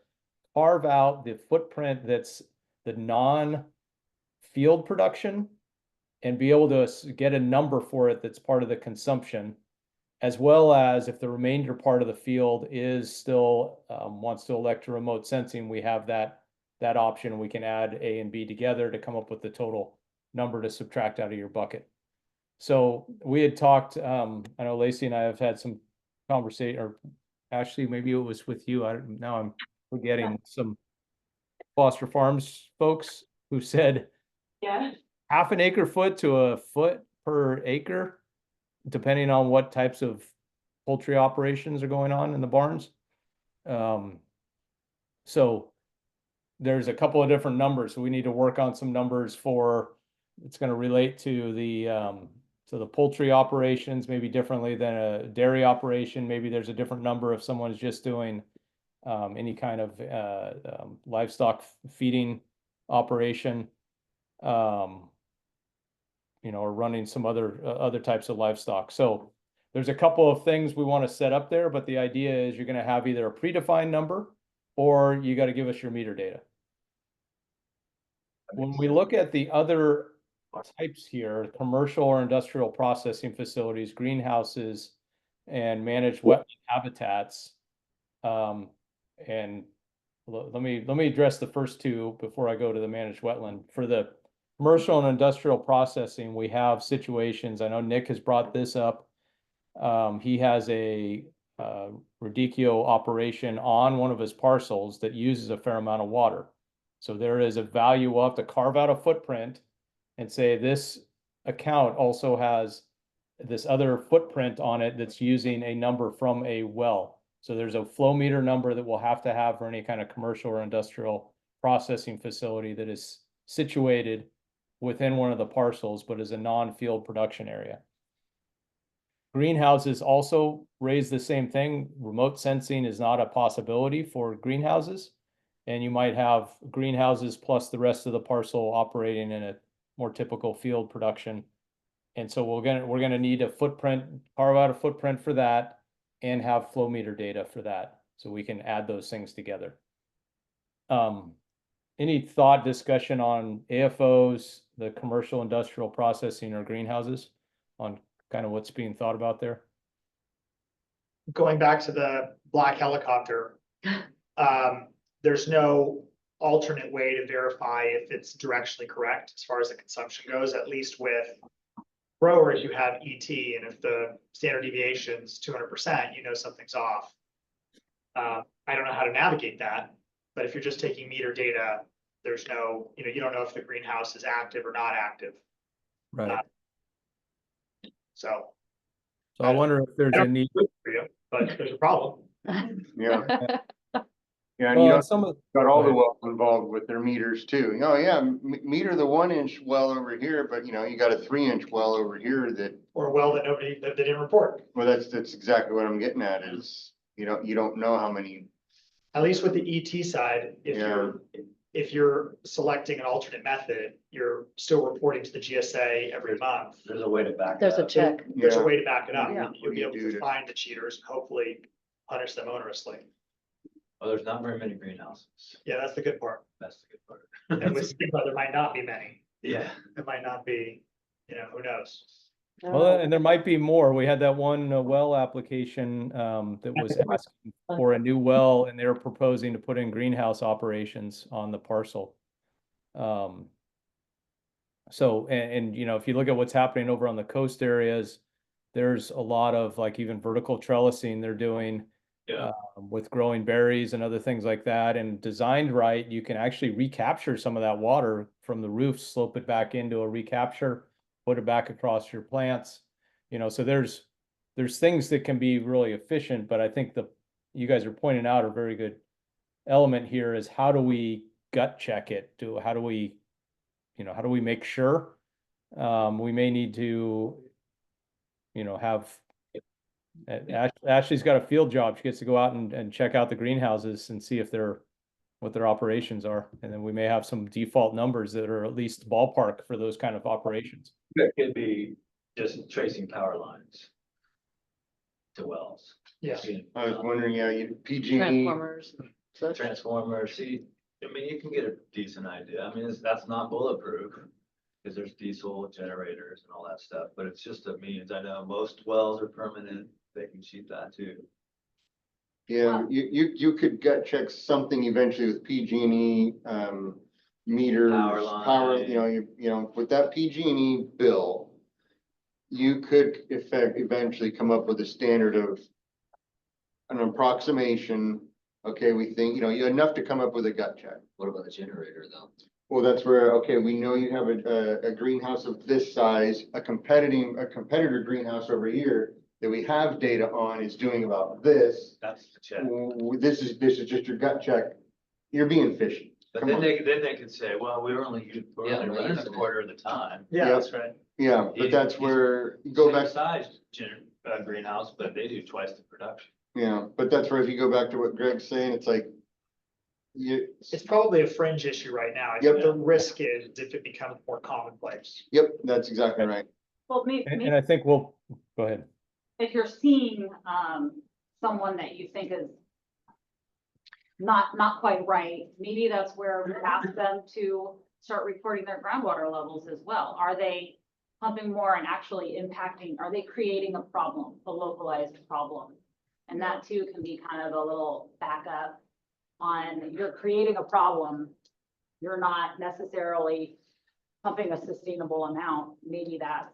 Speaker 5: carve out the footprint that's the non-field production and be able to get a number for it that's part of the consumption, as well as if the remainder part of the field is still wants to elect to remote sensing, we have that option. We can add A and B together to come up with the total number to subtract out of your bucket. So we had talked, I know Lacey and I have had some conversation, or actually maybe it was with you. Now I'm forgetting, some Foster Farms folks who said,
Speaker 9: Yeah.
Speaker 5: half an acre foot to a foot per acre, depending on what types of poultry operations are going on in the barns. So there's a couple of different numbers. So we need to work on some numbers for, it's going to relate to the poultry operations, maybe differently than a dairy operation. Maybe there's a different number if someone's just doing any kind of livestock feeding operation, or running some other types of livestock. So there's a couple of things we want to set up there, but the idea is you're going to have either a predefined number or you got to give us your meter data. When we look at the other types here, commercial or industrial processing facilities, greenhouses, and managed wetland habitats, and let me address the first two before I go to the managed wetland. For the commercial and industrial processing, we have situations, I know Nick has brought this up. He has a radicchio operation on one of his parcels that uses a fair amount of water. So there is a value. We'll have to carve out a footprint and say this account also has this other footprint on it that's using a number from a well. So there's a flow meter number that we'll have to have for any kind of commercial or industrial processing facility that is situated within one of the parcels, but is a non-field production area. Greenhouses also raise the same thing. Remote sensing is not a possibility for greenhouses. And you might have greenhouses plus the rest of the parcel operating in a more typical field production. And so we're gonna need a footprint, carve out a footprint for that, and have flow meter data for that, so we can add those things together. Any thought, discussion on AFOs, the commercial industrial processing, or greenhouses, on kind of what's being thought about there?
Speaker 6: Going back to the black helicopter, there's no alternate way to verify if it's directionally correct as far as the consumption goes. At least with growers, you have ET, and if the standard deviation's 200%, you know something's off. I don't know how to navigate that, but if you're just taking meter data, there's no, you don't know if the greenhouse is active or not active.
Speaker 5: Right.
Speaker 6: So
Speaker 5: I wonder if there's a need.
Speaker 6: for you, but there's a problem.
Speaker 3: Yeah. Yeah, and
Speaker 5: Well,
Speaker 3: you know,
Speaker 5: some of
Speaker 3: got all the
Speaker 5: Right.
Speaker 3: wells involved with their meters too. Oh yeah, meter the 1-inch well over here, but you got a 3-inch well over here that,
Speaker 6: Or a well that that they didn't report.
Speaker 3: well, that's exactly what I'm getting at is, you don't know how many.
Speaker 6: At least with the ET side, if you're selecting an alternate method, you're still reporting to the GSA every month.
Speaker 7: There's a way to back.
Speaker 2: There's a
Speaker 7: that up.
Speaker 2: check.
Speaker 6: There's a
Speaker 3: Yeah.
Speaker 6: way to back it up.
Speaker 2: Yeah.
Speaker 6: You'll be able
Speaker 3: Do
Speaker 6: to
Speaker 3: it.
Speaker 6: find the cheaters and hopefully punish them onerously.
Speaker 7: Oh, there's not very many greenhouses.
Speaker 6: Yeah, that's the good part.
Speaker 7: That's the good part.
Speaker 6: And with Sigma, there might not be many.
Speaker 7: Yeah.
Speaker 6: It might not be, who knows?
Speaker 5: Well, and there might be more. We had that one well application that was asking for a new well, and they were proposing to put in greenhouse operations on the parcel. So, and if you look at what's happening over on the coast areas, there's a lot of even vertical trellising they're doing.
Speaker 7: Yeah.
Speaker 5: With growing berries and other things like that, and designed right, you can actually recapture some of that water from the roof, slope it back into a recapture, put put it back across your plants. You know, so there's things that can be really efficient, but I think you guys are pointing out a very good element here is how do we gut check it? How do we make sure? We may need to, have Ashley's got a field job. She gets to go out and check out the greenhouses and see if what their operations are. And then we may have some default numbers that are at least ballpark for those kind of operations.
Speaker 7: It could be just tracing power lines to wells.
Speaker 6: Yeah.
Speaker 3: I was wondering, PG&E,
Speaker 2: Transformers. such.
Speaker 7: Transformer, see, I mean, you can get a decent idea. I mean, that's not bulletproof. Because there's diesel generators and all that stuff, but it's just a means. I know most wells are permanent. They can cheat that too.
Speaker 3: yeah, you could gut check something eventually with PG&E, meters,
Speaker 7: Power
Speaker 3: power,
Speaker 7: line.
Speaker 3: with that PG&E bill, you could eventually come up with a standard of an approximation. Okay, we think, enough to come up with a gut check.
Speaker 4: What about the generator though?
Speaker 3: Well, that's where, okay, we know you have a greenhouse of this size, a competitor greenhouse over here that we have data on is doing about this.
Speaker 7: That's the check.
Speaker 3: This is just your gut check. You're being fishy.
Speaker 7: But
Speaker 3: Come
Speaker 7: then
Speaker 3: on.
Speaker 7: they could say, well, we're only running a
Speaker 4: using
Speaker 7: quarter of the time.
Speaker 6: Yeah,
Speaker 3: Yep.
Speaker 6: that's right.
Speaker 3: Yeah, but
Speaker 7: He's-
Speaker 3: that's
Speaker 7: he's
Speaker 3: where you go back,
Speaker 7: Same size greenhouse, but they do twice the production.
Speaker 3: yeah, but that's where if you go back to what Greg's saying, it's like,
Speaker 6: It's probably a fringe issue right now. I
Speaker 3: Yep.
Speaker 6: think the risk is if it becomes more commonplace.
Speaker 3: yep, that's exactly right.
Speaker 1: Well,
Speaker 5: And I think go ahead.
Speaker 1: if you're seeing, someone that you think is not quite right, maybe that's where we ask them to start reporting their groundwater levels as well. Are they pumping more and actually impacting, are they creating a problem, a localized problem? And that too can be kind of a little backup on, you're creating a problem. You're not necessarily pumping a sustainable amount. Maybe that's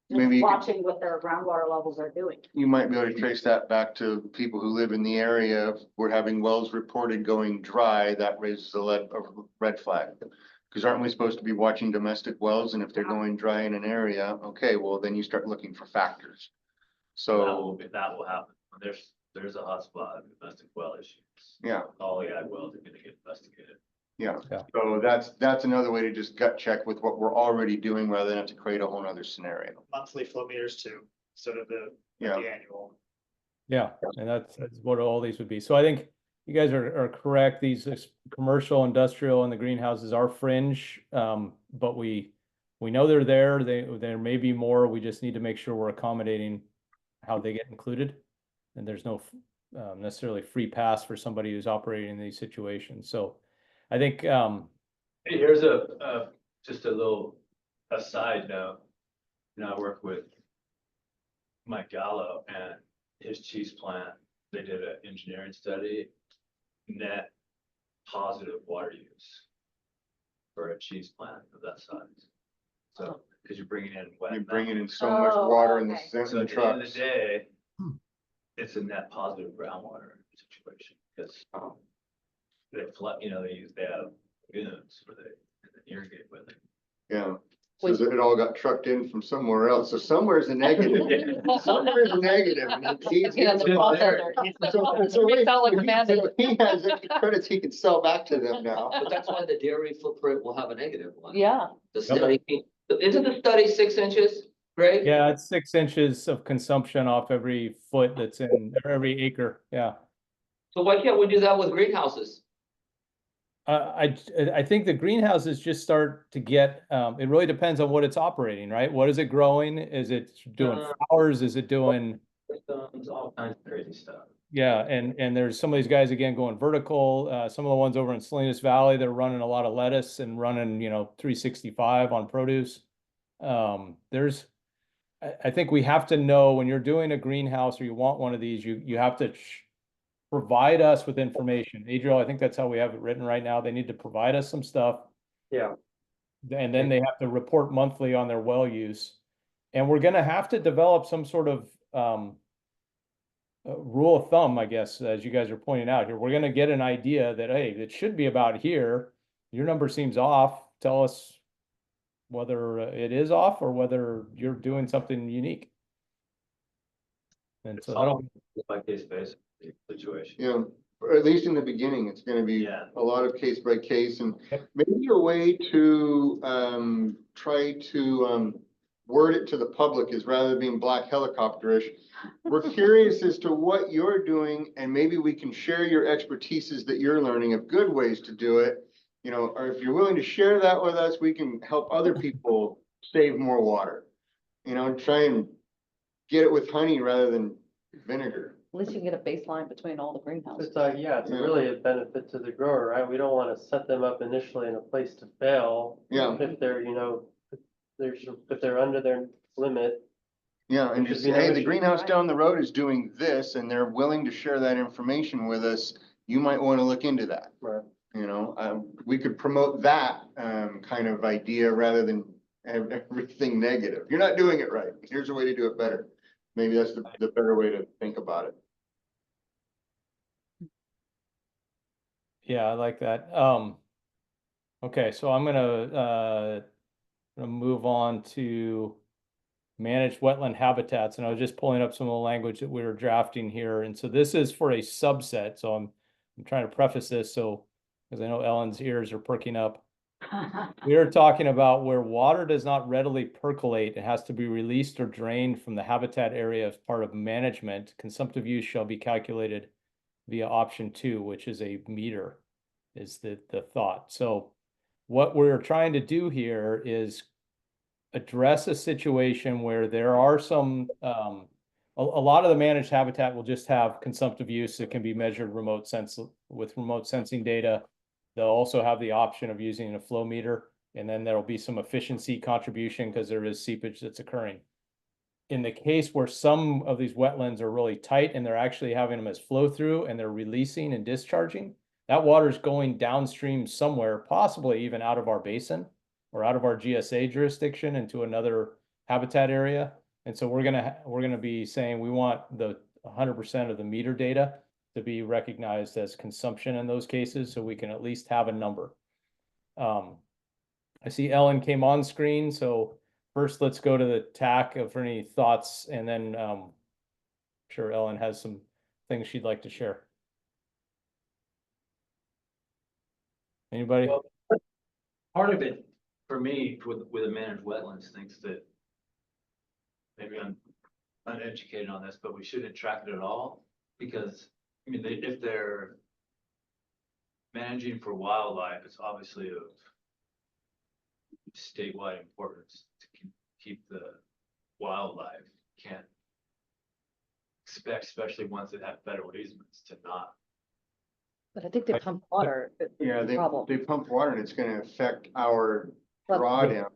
Speaker 3: Maybe
Speaker 1: just
Speaker 3: you could-
Speaker 1: watching what their groundwater levels are doing.
Speaker 3: You might be able to trace that back to people who live in the area. We're having wells reported going dry. That raises a red flag. Because aren't we supposed to be watching domestic wells? And if they're going dry in an area, okay, well, then you start looking for factors. So,
Speaker 7: That will happen. There's a hotspot of domestic well issues.
Speaker 3: yeah,
Speaker 7: All the ag wells are gonna get investigated.
Speaker 3: yeah.
Speaker 5: Yeah.
Speaker 3: So that's another way to just gut check with what we're already doing rather than have to create a whole nother scenario.
Speaker 6: Monthly flow meters too, instead of the
Speaker 3: Yeah.
Speaker 6: annual.
Speaker 5: Yeah, and that's what all these would be. So I think you guys are correct. These commercial, industrial, and the greenhouses are fringe, but we know they're there. There may be more. We just need to make sure we're accommodating how they get included, and there's no necessarily free pass for somebody who's operating in these situations. So I think
Speaker 7: Hey, here's just a little aside note. I work with Mike Gallo and his cheese plant. They did an engineering study, net positive water use for a cheese plant of that size. So, because you're bringing in wet.
Speaker 3: You're bringing in so
Speaker 1: Oh,
Speaker 3: much water in the
Speaker 1: okay.
Speaker 3: in
Speaker 7: So
Speaker 3: the
Speaker 7: at the end of
Speaker 3: trucks.
Speaker 7: the day, it's a net positive groundwater situation because they flood, they have lagoons where they irrigate with it.
Speaker 3: Yeah. So it all got trucked in from somewhere else. So somewhere's a negative. Somewhere's a negative. And he's-
Speaker 2: Yeah, the processor.
Speaker 3: So
Speaker 2: Makes out like a mandate.
Speaker 3: he has extra credits he can sell back to them now.
Speaker 4: But that's why the dairy footprint will have a negative one.
Speaker 2: Yeah,
Speaker 4: The study, isn't the study 6 inches, Greg?
Speaker 5: yeah, it's 6 inches of consumption off every foot that's in or every acre. Yeah.
Speaker 4: So why can't we do that with greenhouses?
Speaker 5: I think the greenhouses just start to get, it really depends on what it's operating, right? What is it growing? Is it doing flowers? Is it doing,
Speaker 7: Systems, all kinds of crazy stuff.
Speaker 5: yeah, and there's some of these guys again going vertical. Some of the ones over in Salinas Valley, they're running a lot of lettuce and running, 365 on produce. I think we have to know when you're doing a greenhouse or you want one of these, you have to provide us with information. Adriel, I think that's how we have it written right now. They need to provide us some stuff.
Speaker 8: Yeah.
Speaker 5: And then they have to report monthly on their well use. And we're gonna have to develop some sort of rule of thumb, I guess, as you guys are pointing out here. We're gonna get an idea that, hey, it should be about here. Your number seems off. Tell us whether it is off or whether you're doing something unique. And
Speaker 7: It's
Speaker 5: so
Speaker 7: all by case basis situation.
Speaker 3: You know, or at least in the beginning, it's gonna be
Speaker 7: Yeah.
Speaker 3: a lot of case by case and
Speaker 5: Yep.
Speaker 3: maybe a way to, try to, word it to the public is rather than being black helicopterish. We're curious as to what you're doing and maybe we can share your expertises that you're learning of good ways to do it. You know, or if you're willing to share that with us, we can help other people save more water. You know, try and get it with honey rather than vinegar.
Speaker 2: At least you can get a baseline between all the greenhouses.
Speaker 8: It's yeah, it's
Speaker 3: Yeah.
Speaker 8: really a benefit to the grower, right? We don't want to set them up initially in a place to fail.
Speaker 3: Yeah.
Speaker 8: If they're, if they're under their limit.
Speaker 3: Yeah, and
Speaker 8: There
Speaker 3: just
Speaker 8: should
Speaker 3: say,
Speaker 8: be no
Speaker 3: hey, the
Speaker 8: issue.
Speaker 3: greenhouse down the road is doing this and they're willing to share that information with us. You might want to look into that.
Speaker 8: Right.
Speaker 3: You know, we could promote that kind of idea rather than have everything negative. You're not doing it right. Here's a way to do it better. Maybe that's the better way to think about it.
Speaker 5: yeah, I like that. Okay, so I'm gonna move on to managed wetland habitats, and I was just pulling up some of the language that we were drafting here. And so this is for a subset. So I'm trying to preface this so, because I know Ellen's ears are perking up. We are talking about where water does not readily percolate, it has to be released or drained from the habitat area as part of management. Consumptive use shall be calculated via option 2, which is a meter, is the thought. So what we're trying to do here is address a situation where there are some, a lot of the managed habitat will just have consumptive use that can be measured with remote sensing data. They'll also have the option of using a flow meter, and then there'll be some efficiency contribution because there is seepage that's occurring. In the case where some of these wetlands are really tight and they're actually having them as flow through and they're releasing and discharging, that water is going downstream somewhere, possibly even out of our basin or out of our GSA jurisdiction into another habitat area. And so we're gonna be saying we want the 100% of the meter data to be recognized as consumption in those cases, so we can at least have a number. I see Ellen came on screen, so first let's go to the TAC for any thoughts, and then I'm sure Ellen has some things she'd like to share. Anybody?
Speaker 7: Well, part of it, for me, with the managed wetlands, thinks that maybe I'm uneducated on this, but we shouldn't track it at all, because, I mean, if they're managing for wildlife, it's obviously of statewide importance to keep the wildlife. Can't expect, especially ones that have federal easements, to not.
Speaker 2: But I think they pump water.
Speaker 3: Yeah, they pump water and it's gonna affect our
Speaker 2: But-
Speaker 3: drawdown.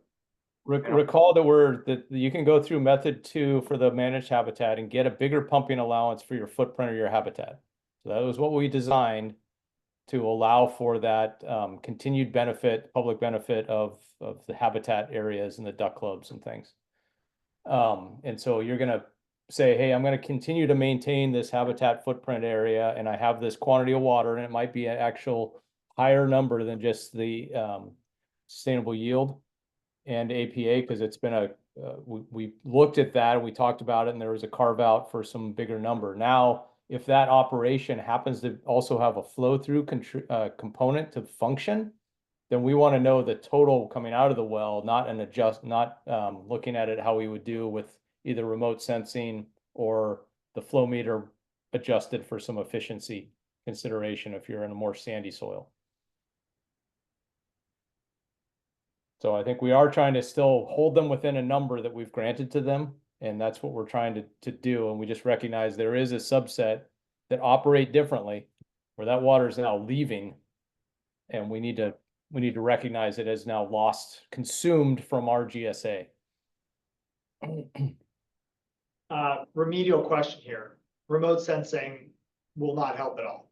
Speaker 5: Recall that you can go through method 2 for the managed habitat and get a bigger pumping allowance for your footprint of your habitat. So that was what we designed to allow for that continued benefit, public benefit of the habitat areas and the duck clubs and things. And so you're gonna say, hey, I'm gonna continue to maintain this habitat footprint area, and I have this quantity of water, and it might be an actual higher number than just the sustainable yield and APA, because it's been we looked at that and we talked about it, and there was a carve out for some bigger number. Now, if that operation happens to also have a flow through component to function, then we want to know the total coming out of the well, not looking at it how we would do with either remote sensing or the flow meter adjusted for some efficiency consideration if you're in a more sandy soil. So I think we are trying to still hold them within a number that we've granted to them, and that's what we're trying to do. And we just recognize there is a subset that operate differently, where that water is now leaving, and we need to recognize it as now consumed from our GSA.
Speaker 6: Remedial question here. Remote sensing will not help at all?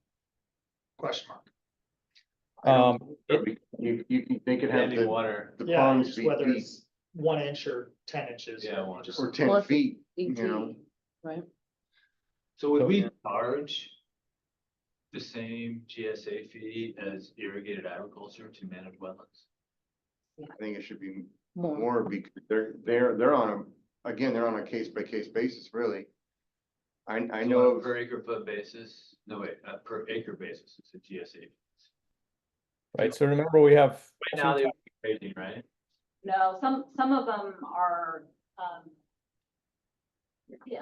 Speaker 6: Question mark.
Speaker 3: They could have
Speaker 7: Standing water.
Speaker 3: the
Speaker 6: Yeah,
Speaker 3: ponds
Speaker 6: just
Speaker 3: be
Speaker 6: whether
Speaker 3: deep
Speaker 6: it's 1 inch or 10 inches.
Speaker 7: Yeah, 1
Speaker 6: just-
Speaker 3: or 10
Speaker 2: Well, it's
Speaker 3: feet,
Speaker 2: ET,
Speaker 3: you know.
Speaker 2: right?
Speaker 7: So would we
Speaker 3: Yeah.
Speaker 7: charge the same GSA fee as irrigated agriculture to manage wetlands?
Speaker 3: I think it should be more because they're on they're on a case by case basis, really. I know of,
Speaker 7: Per acre foot basis, no wait, per acre basis, it's a GSA.
Speaker 5: Right, so remember we have.
Speaker 7: Right now they would be raising, right?
Speaker 1: No, some of them are,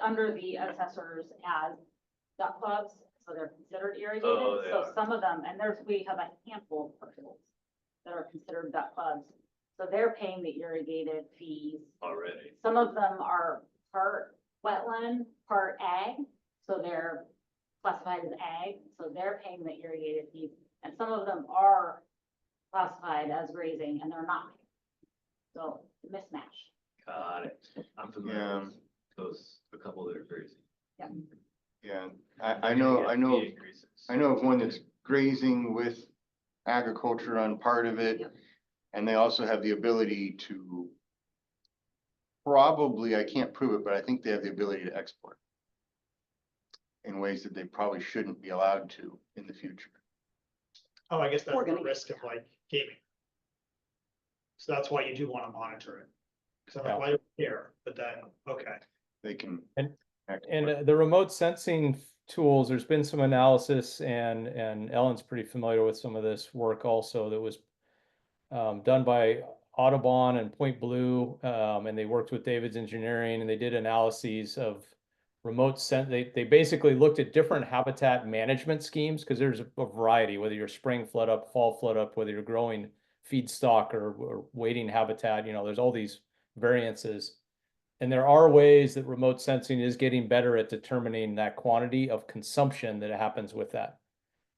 Speaker 1: under the assessors as duck clubs, so they're considered irrigated.
Speaker 7: Oh, they
Speaker 1: So
Speaker 7: are.
Speaker 1: some of them, and we have a handful of parcels that are considered duck clubs. So they're paying the irrigated fees.
Speaker 7: Already.
Speaker 1: Some of them are part wetland, part ag, so they're classified as ag, so they're paying the irrigated fees. And some of them are classified as grazing and they're not. So mismatch.
Speaker 7: Got it. I'm familiar
Speaker 3: Yeah.
Speaker 7: with those, a couple that are crazy.
Speaker 3: yeah, I know of one that's grazing with agriculture on part of it.
Speaker 1: Yep.
Speaker 3: And they also have the ability to, probably, I can't prove it, but I think they have the ability to export in ways that they probably shouldn't be allowed to in the future.
Speaker 6: Oh, I guess that's
Speaker 1: We're
Speaker 6: the
Speaker 1: gonna get
Speaker 6: risk of like gaming. So that's why you do want to monitor it. Cause I'm
Speaker 5: Yeah.
Speaker 6: like, why do I care? But then, okay.
Speaker 3: They can.
Speaker 5: And
Speaker 3: export.
Speaker 5: the remote sensing tools, there's been some analysis and Ellen's pretty familiar with some of this work also that was done by Audubon and Point Blue, and they worked with David's Engineering, and they did analyses of they basically looked at different habitat management schemes, because there's a variety, whether you're spring flood up, fall flood up, whether you're growing feedstock or waiting habitat, there's all these variances. And there are ways that remote sensing is getting better at determining that quantity of consumption that happens with that.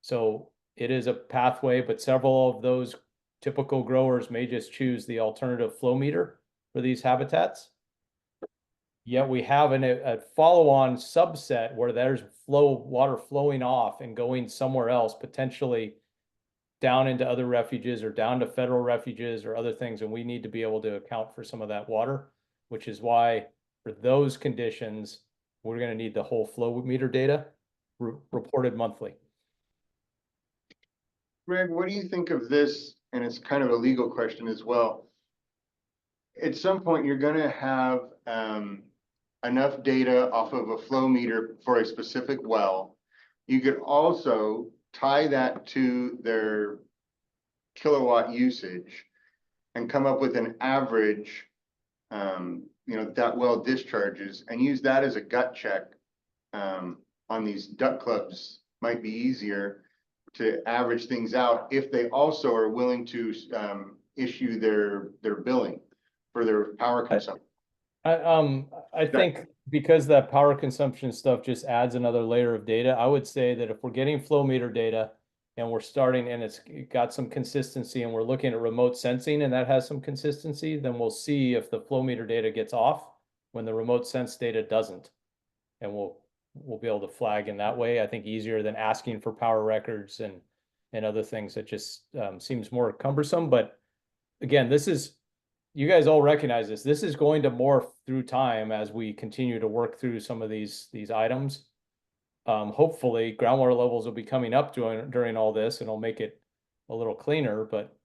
Speaker 5: So it is a pathway, but several of those typical growers may just choose the alternative flow meter for these habitats. Yet we have a follow-on subset where there's water flowing off and going somewhere else, potentially down into other refuges or down to federal refuges or other things. And we need to be able to account for some of that water, which is why for those conditions, we're going to need the whole flow meter data reported monthly.
Speaker 3: Greg, what do you think of this? And it's kind of a legal question as well. At some point, you're gonna have enough data off of a flow meter for a specific well. You could also tie that to their kilowatt usage and come up with an average, that well discharges, and use that as a gut check on these duck clubs. Might be easier to average things out if they also are willing to issue their billing for their power consumption.
Speaker 5: I think because that power consumption stuff just adds another layer of data, I would say that if we're getting flow meter data and we're starting and it's got some consistency and we're looking at remote sensing and that has some consistency, then we'll see if the flow meter data gets off when the remote sense data doesn't. And we'll be able to flag in that way. I think easier than asking for power records and other things that just seems more cumbersome. But again, you guys all recognize this. This is going to morph through time as we continue to work through some of these items. Hopefully groundwater levels will be coming up during all this and it'll make it a little cleaner, but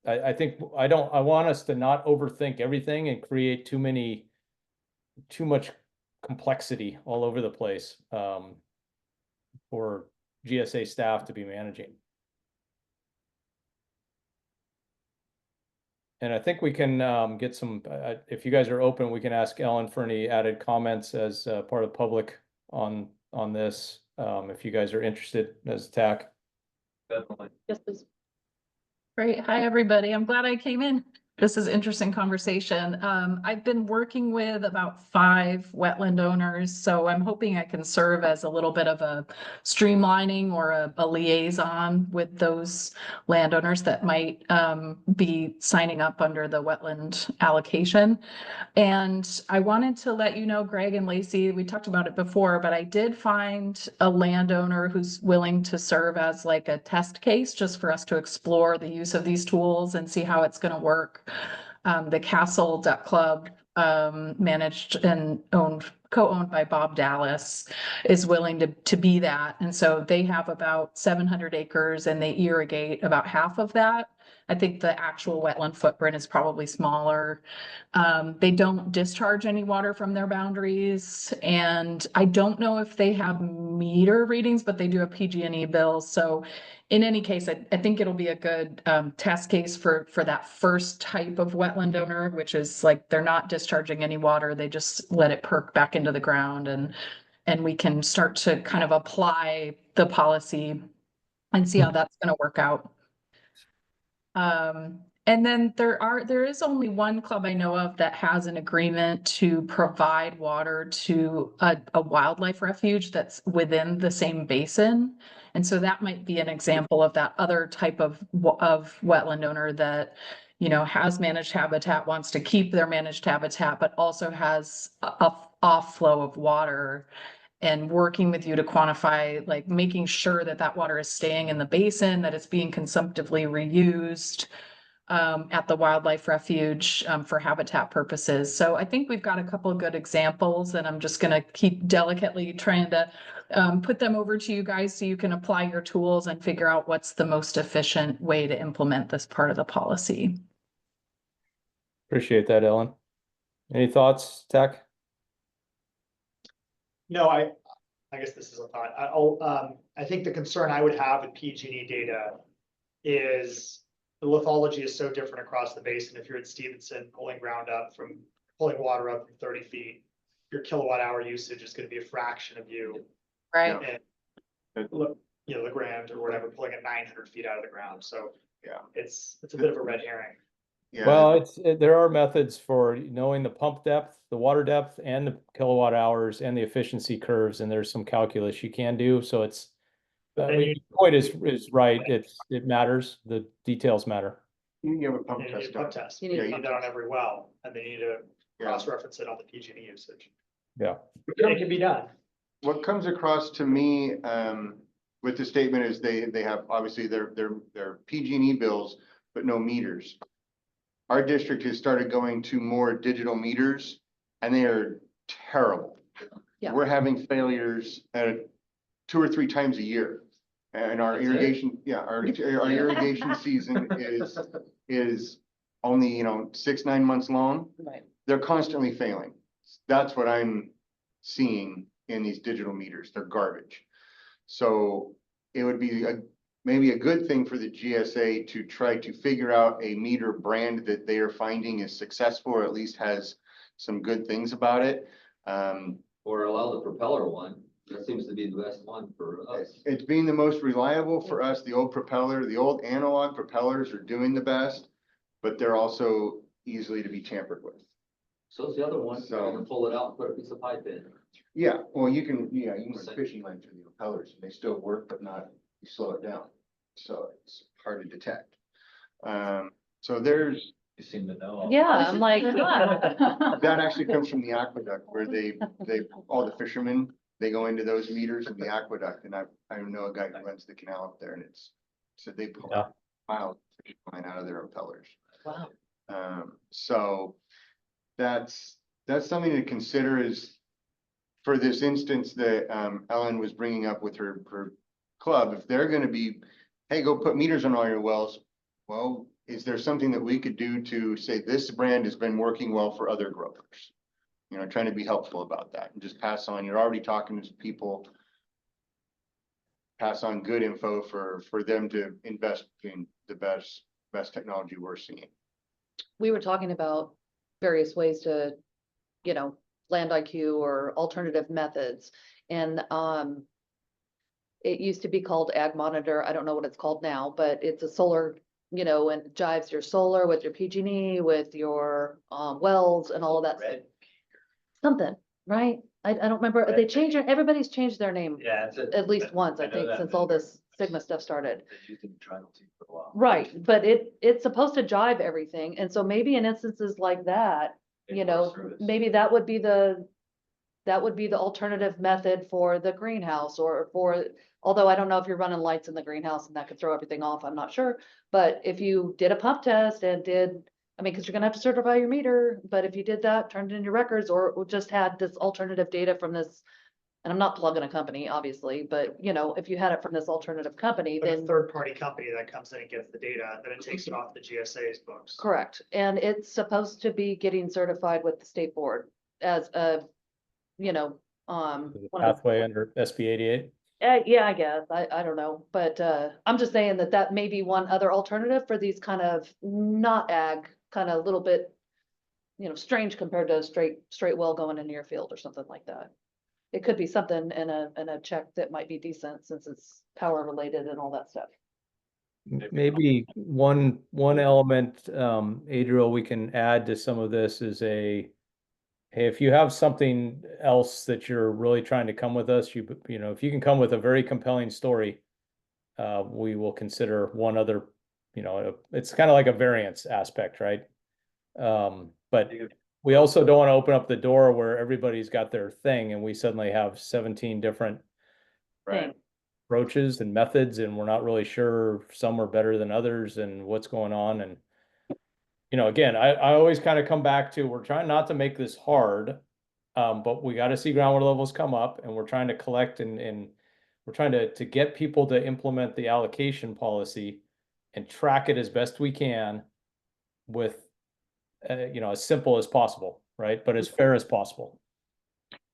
Speaker 5: I think I want us to not overthink everything and create too much complexity all over the place for GSA staff to be managing. And I think we can get some, if you guys are open, we can ask Ellen for any added comments as part of public on this, if you guys are interested as TAC.
Speaker 7: Definitely.
Speaker 9: Great. Hi, everybody. I'm glad I came in. This is interesting conversation. I've been working with about 5 wetland owners, so I'm hoping I can serve as a little bit of a streamlining or a liaison with those landowners that might be signing up under the wetland allocation. And I wanted to let you know, Greg and Lacey, we talked about it before, but I did find a landowner who's willing to serve as like a test case just for us to explore the use of these tools and see how it's going to work. The Castle Duck Club managed and owned co-owned by Bob Dallas, is willing to be that. And so they have about 700 acres and they irrigate about half of that. I think the actual wetland footprint is probably smaller. They don't discharge any water from their boundaries. And I don't know if they have meter readings, but they do have PG&E bills. So in any case, I think it'll be a good test case for that first type of wetland owner, which is like they're not discharging any water. They just let it perk back into the ground, and we can start to kind of apply the policy and see how that's going to work out. And then there is only one club I know of that has an agreement to provide water to a wildlife refuge that's within the same basin. And so that might be an example of that other type of wetland owner that, you know, has managed habitat, wants to keep their managed habitat, but also has a off flow of water, and working with you to quantify, like making sure that that water is staying in the basin, that it's being consumptively reused at the wildlife refuge for habitat purposes. So I think we've got a couple of good examples, and I'm just going to keep delicately trying to put them over to you guys so you can apply your tools and figure out what's the most efficient way to implement this part of the policy.
Speaker 5: Appreciate that, Ellen. Any thoughts, TAC?
Speaker 6: No, I guess this is a thought. I think the concern I would have with PG&E data is the lithology is so different across the basin. If you're at Stevenson pulling water up from 30 feet, your kilowatt hour usage is going to be a fraction of you.
Speaker 9: Right.
Speaker 6: And look, you know, LeGrand or whatever, pulling at 900 feet out of the ground. So
Speaker 3: Yeah.
Speaker 6: it's a bit of a red herring.
Speaker 3: Yeah.
Speaker 5: Well, there are methods for knowing the pump depth, the water depth, and the kilowatt hours and the efficiency curves, and there's some calculus you can do. So it's, I mean, your point is right. It matters. The details matter.
Speaker 3: You have a pump
Speaker 6: And you need
Speaker 3: test
Speaker 6: a pump
Speaker 3: done.
Speaker 6: test.
Speaker 9: You
Speaker 6: You
Speaker 9: need
Speaker 6: need that on every well, and then you need to
Speaker 3: Yeah.
Speaker 6: cross-reference it on the PG&E usage.
Speaker 5: Yeah.
Speaker 6: It can be done.
Speaker 3: What comes across to me, with the statement is they have obviously their PG&E bills, but no meters. Our district has started going to more digital meters and they are terrible.
Speaker 2: Yeah.
Speaker 3: We're having failures at 2 or 3 times a year. And our irrigation, our irrigation season is only, 6-9 months long.
Speaker 2: Right.
Speaker 3: They're constantly failing. That's what I'm seeing in these digital meters. They're garbage. So it would be maybe a good thing for the GSA to try to figure out a meter brand that they are finding is successful, or at least has some good things about it.
Speaker 4: Or allow the propeller one. That seems to be the best one for us.
Speaker 3: It's being the most reliable for us. The old analog propellers are doing the best, but they're also easily to be tampered with.
Speaker 4: So is the other one.
Speaker 3: So-
Speaker 4: You can pull it out and put a piece of pipe in.
Speaker 3: Yeah, well, you can run fishing line through the propellers, and they still work, but you slow it down. So it's hard to detect. So there's,
Speaker 7: You seem to know.
Speaker 2: Yeah, I'm like,
Speaker 3: that actually comes from the aqueduct where all the fishermen, they go into those meters in the aqueduct, and I know a guy who runs the canal up there, and so they pull
Speaker 5: Yeah.
Speaker 3: miles of fish line out of their propellers.
Speaker 2: wow.
Speaker 3: So that's something to consider is for this instance that Ellen was bringing up with her club, if they're going to be, hey, go put meters on all your wells. Well, is there something that we could do to say this brand has been working well for other growers? Trying to be helpful about that and just pass on. You're already talking to people. Pass on good info for them to invest in the best technology we're seeing.
Speaker 2: We were talking about various ways to, land IQ or alternative methods. And it used to be called Ag Monitor. I don't know what it's called now, but it's a solar, and it jives your solar with your PG&E, with your wells and all of that.
Speaker 7: Red.
Speaker 2: Something, right? I don't remember. They changed it. Everybody's changed their name
Speaker 7: Yeah, it's
Speaker 2: at least once, I
Speaker 7: know
Speaker 2: think,
Speaker 7: that
Speaker 2: since all
Speaker 7: vendor.
Speaker 2: this Sigma stuff started.
Speaker 7: They used to be tribal team for a while.
Speaker 2: Right, but it's supposed to jive everything. And so maybe in instances like that,
Speaker 7: Import service.
Speaker 2: maybe that would be the alternative method for the greenhouse or although I don't know if you're running lights in the greenhouse and that could throw everything off, I'm not sure. But if you did a pump test and did, I mean, because you're gonna have to certify your meter, but if you did that, turned it in your records, or just had this alternative data from this, and I'm not plugging a company, obviously, but you know, if you had it from this alternative company,
Speaker 6: But a
Speaker 2: then
Speaker 6: third-party company that comes in and gets the data, then it takes it off the GSA's books.
Speaker 2: correct. And it's supposed to be getting certified with the state board as a, you know, one of the-
Speaker 5: Pathway under SB 88.
Speaker 2: yeah, I guess, I don't know, but, I'm just saying that that may be one other alternative for these kind of not ag, kind of a little bit, you know, strange compared to a straight well going into your field or something like that. It could be something in a check that might be decent since it's power related and all that stuff.
Speaker 5: Maybe one element, Adriel, we can add to some of this is hey, if you have something else that you're really trying to come with us, you know, if you can come with a very compelling story, we will consider one other, you know, it's kind of like a variance aspect, right? But we also don't want to open up the door where everybody's got their thing and we suddenly have 17 different
Speaker 2: Thing.
Speaker 5: approaches and methods, and we're not really sure some are better than others and what's going on. And, you know, again, I always kind of come back to, we're trying not to make this hard, but we got to see groundwater levels come up, and we're trying to collect and we're trying to get people to implement the allocation policy and track it as best we can with, you know, as simple as possible, right? But as fair as possible.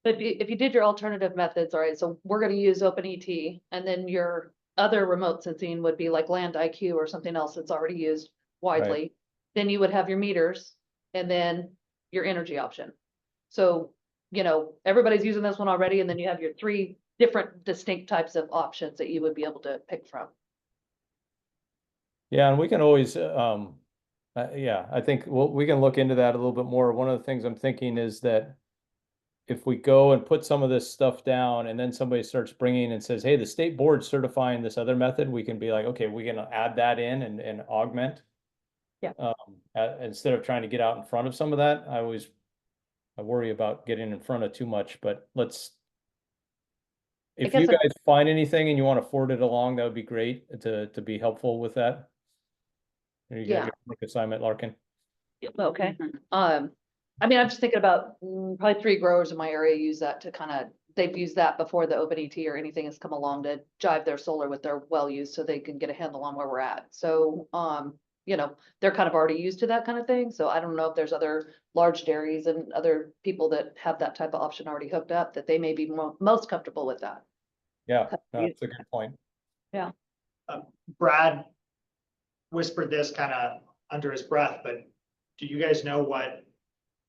Speaker 2: But if you did your alternative methods, all right, so we're gonna use OpenET, and then your other remote sensing would be like Land IQ or something else that's already used widely. Then you would have your meters and then your energy option. So, you know, everybody's using this one already, and then you have your 3 different distinct types of options that you would be able to pick from.
Speaker 5: Yeah, and we can always, yeah, I think we can look into that a little bit more. One of the things I'm thinking is that if we go and put some of this stuff down and then somebody starts bringing and says, hey, the state board's certifying this other method, we can be like, okay, we can add that in and augment.
Speaker 2: Yeah.
Speaker 5: Instead of trying to get out in front of some of that, I worry about getting in front of too much, but if
Speaker 2: guess
Speaker 5: you guys find anything and you want to forward it along, that would be great to be helpful with that. There you
Speaker 2: Yeah.
Speaker 5: got your work assignment, Larkin.
Speaker 2: Okay, I mean, I'm just thinking about probably 3 growers in my area use that to they've used that before the OpenET or anything has come along to jive their solar with their well use so they can get a handle on where we're at. So, you know, they're kind of already used to that kind of thing. So I don't know if there's other large dairies and other people that have that type of option already hooked up that they may be most comfortable with that.
Speaker 5: Yeah, that's a good point.
Speaker 2: Yeah.
Speaker 6: Brad whispered this kind of under his breath, but do you guys know what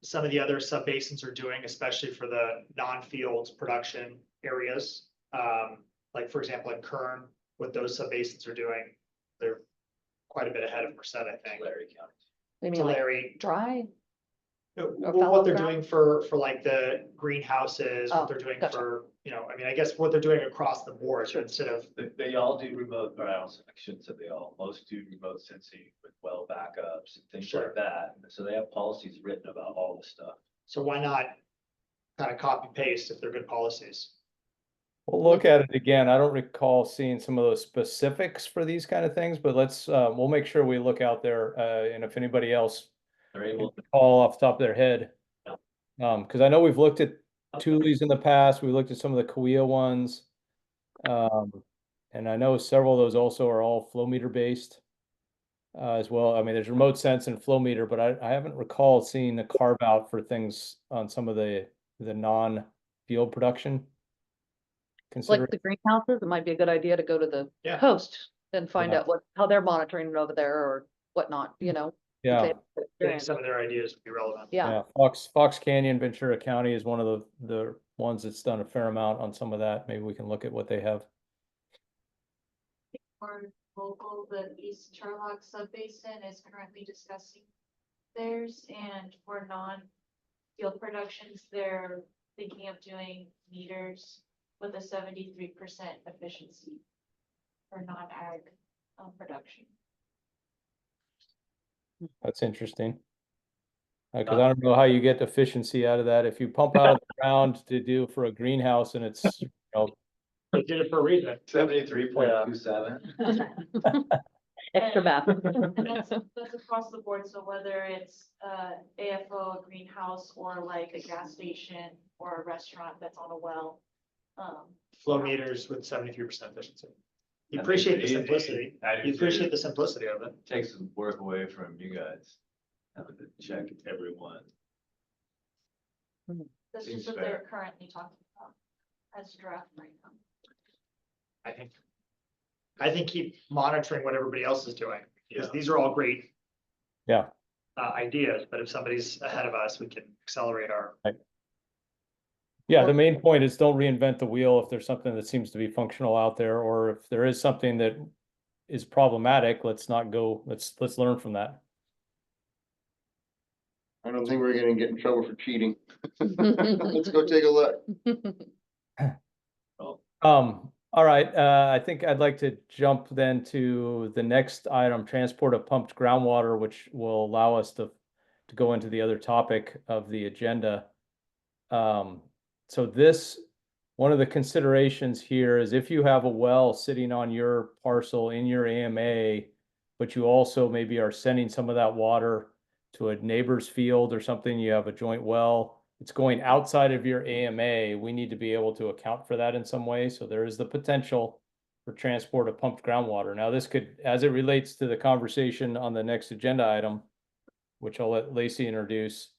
Speaker 6: some of the other subbasins are doing, especially for the non-field production areas? Like for example, in Kern, what those subbasins are doing, they're quite a bit ahead of Merced, I think.
Speaker 7: Larry County.
Speaker 2: I mean, like
Speaker 6: Larry,
Speaker 2: dry.
Speaker 6: well, what they're doing for like the greenhouses,
Speaker 2: Oh,
Speaker 6: what they're doing
Speaker 2: gotcha.
Speaker 6: for, you know, I mean, I guess what they're doing across the board instead of,
Speaker 7: They all do remote, or I shouldn't say they all, most do remote sensing with well backups and things
Speaker 6: Sure.
Speaker 7: like that. So they have policies written about all this stuff.
Speaker 6: so why not kind of copy paste if they're good policies?
Speaker 5: We'll look at it again. I don't recall seeing some of those specifics for these kind of things, but we'll make sure we look out there. And if anybody else
Speaker 7: They're able to.
Speaker 5: call off the top of their head. Because I know we've looked at Thule's in the past. We looked at some of the Kauai ones. And I know several of those also are all flow meter based as well. I mean, there's remote sense and flow meter, but I haven't recalled seeing the carve out for things on some of the non-field production.
Speaker 2: Like the greenhouses, it might be a good idea to go to the
Speaker 6: Yeah.
Speaker 2: coast and find
Speaker 5: Yeah.
Speaker 2: out how they're monitoring it over there or whatnot, you know? if
Speaker 5: Yeah.
Speaker 2: they have
Speaker 6: I think
Speaker 2: experience.
Speaker 6: some of their ideas would be relevant.
Speaker 2: Yeah,
Speaker 5: Fox Canyon, Ventura County is one of the ones that's done a fair amount on some of that. Maybe we can look at what they have.
Speaker 10: For local, the East Turlock Subbasin is currently discussing theirs, and for non-field productions, they're thinking of doing meters with a 73% efficiency for non-ag production.
Speaker 5: That's interesting. Because I don't know how you get efficiency out of that. If you pump out of the ground to do for a greenhouse and it's,
Speaker 6: They did it for a reason.
Speaker 7: 73.27.
Speaker 2: Extra math.
Speaker 10: And that's across the board, so whether it's AFO, a greenhouse, or like a gas station or a restaurant that's on a well.
Speaker 6: Flow meters with 73% efficiency. You
Speaker 7: I think
Speaker 6: appreciate the
Speaker 7: it-
Speaker 6: simplicity.
Speaker 7: I do
Speaker 6: You appreciate
Speaker 7: too.
Speaker 6: the simplicity of it.
Speaker 7: Takes some work away from you guys. Having to check everyone.
Speaker 10: That's
Speaker 7: Seems
Speaker 10: just what
Speaker 7: fair.
Speaker 10: they're currently talking about as draft right now.
Speaker 6: I think keep monitoring what everybody else is doing, because
Speaker 7: Yeah.
Speaker 6: these are all great.
Speaker 5: Yeah.
Speaker 6: Ideas, but if somebody's ahead of us, we can accelerate our.
Speaker 5: Yeah, the main point is don't reinvent the wheel if there's something that seems to be functional out there, or if there is something that is problematic, let's not go, let's learn from that.
Speaker 3: I don't think we're gonna get in trouble for cheating. Let's go take a look.
Speaker 5: All right, I think I'd like to jump then to the next item, transport of pumped groundwater, which will allow us to go into the other topic of the agenda. So this, one of the considerations here is if you have a well sitting on your parcel in your AMA, but you also maybe are sending some of that water to a neighbor's field or something, you have a joint well, it's going outside of your AMA, we need to be able to account for that in some way. So there is the potential for transport of pumped groundwater. Now this could, as it relates to the conversation on the next agenda item, which I'll let Lacey introduce,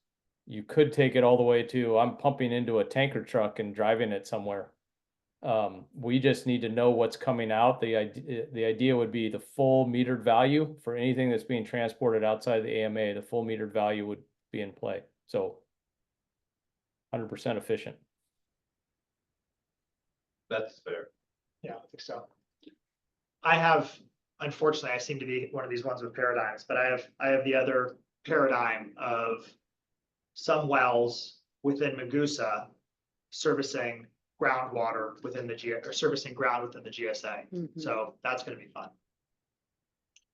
Speaker 5: you could take it all the way to, I'm pumping into a tanker truck and driving it somewhere. We just need to know what's coming out. The idea would be the full metered value for anything that's being transported outside the AMA, the full metered value would be in play. So 100% efficient.
Speaker 7: That's fair.
Speaker 6: Yeah, I think so. I have, unfortunately, I seem to be one of these ones with paradigms, but I have the other paradigm of some wells within Magusa servicing groundwater within the or servicing ground within the GSA.
Speaker 2: Mhm.
Speaker 6: So that's gonna be fun.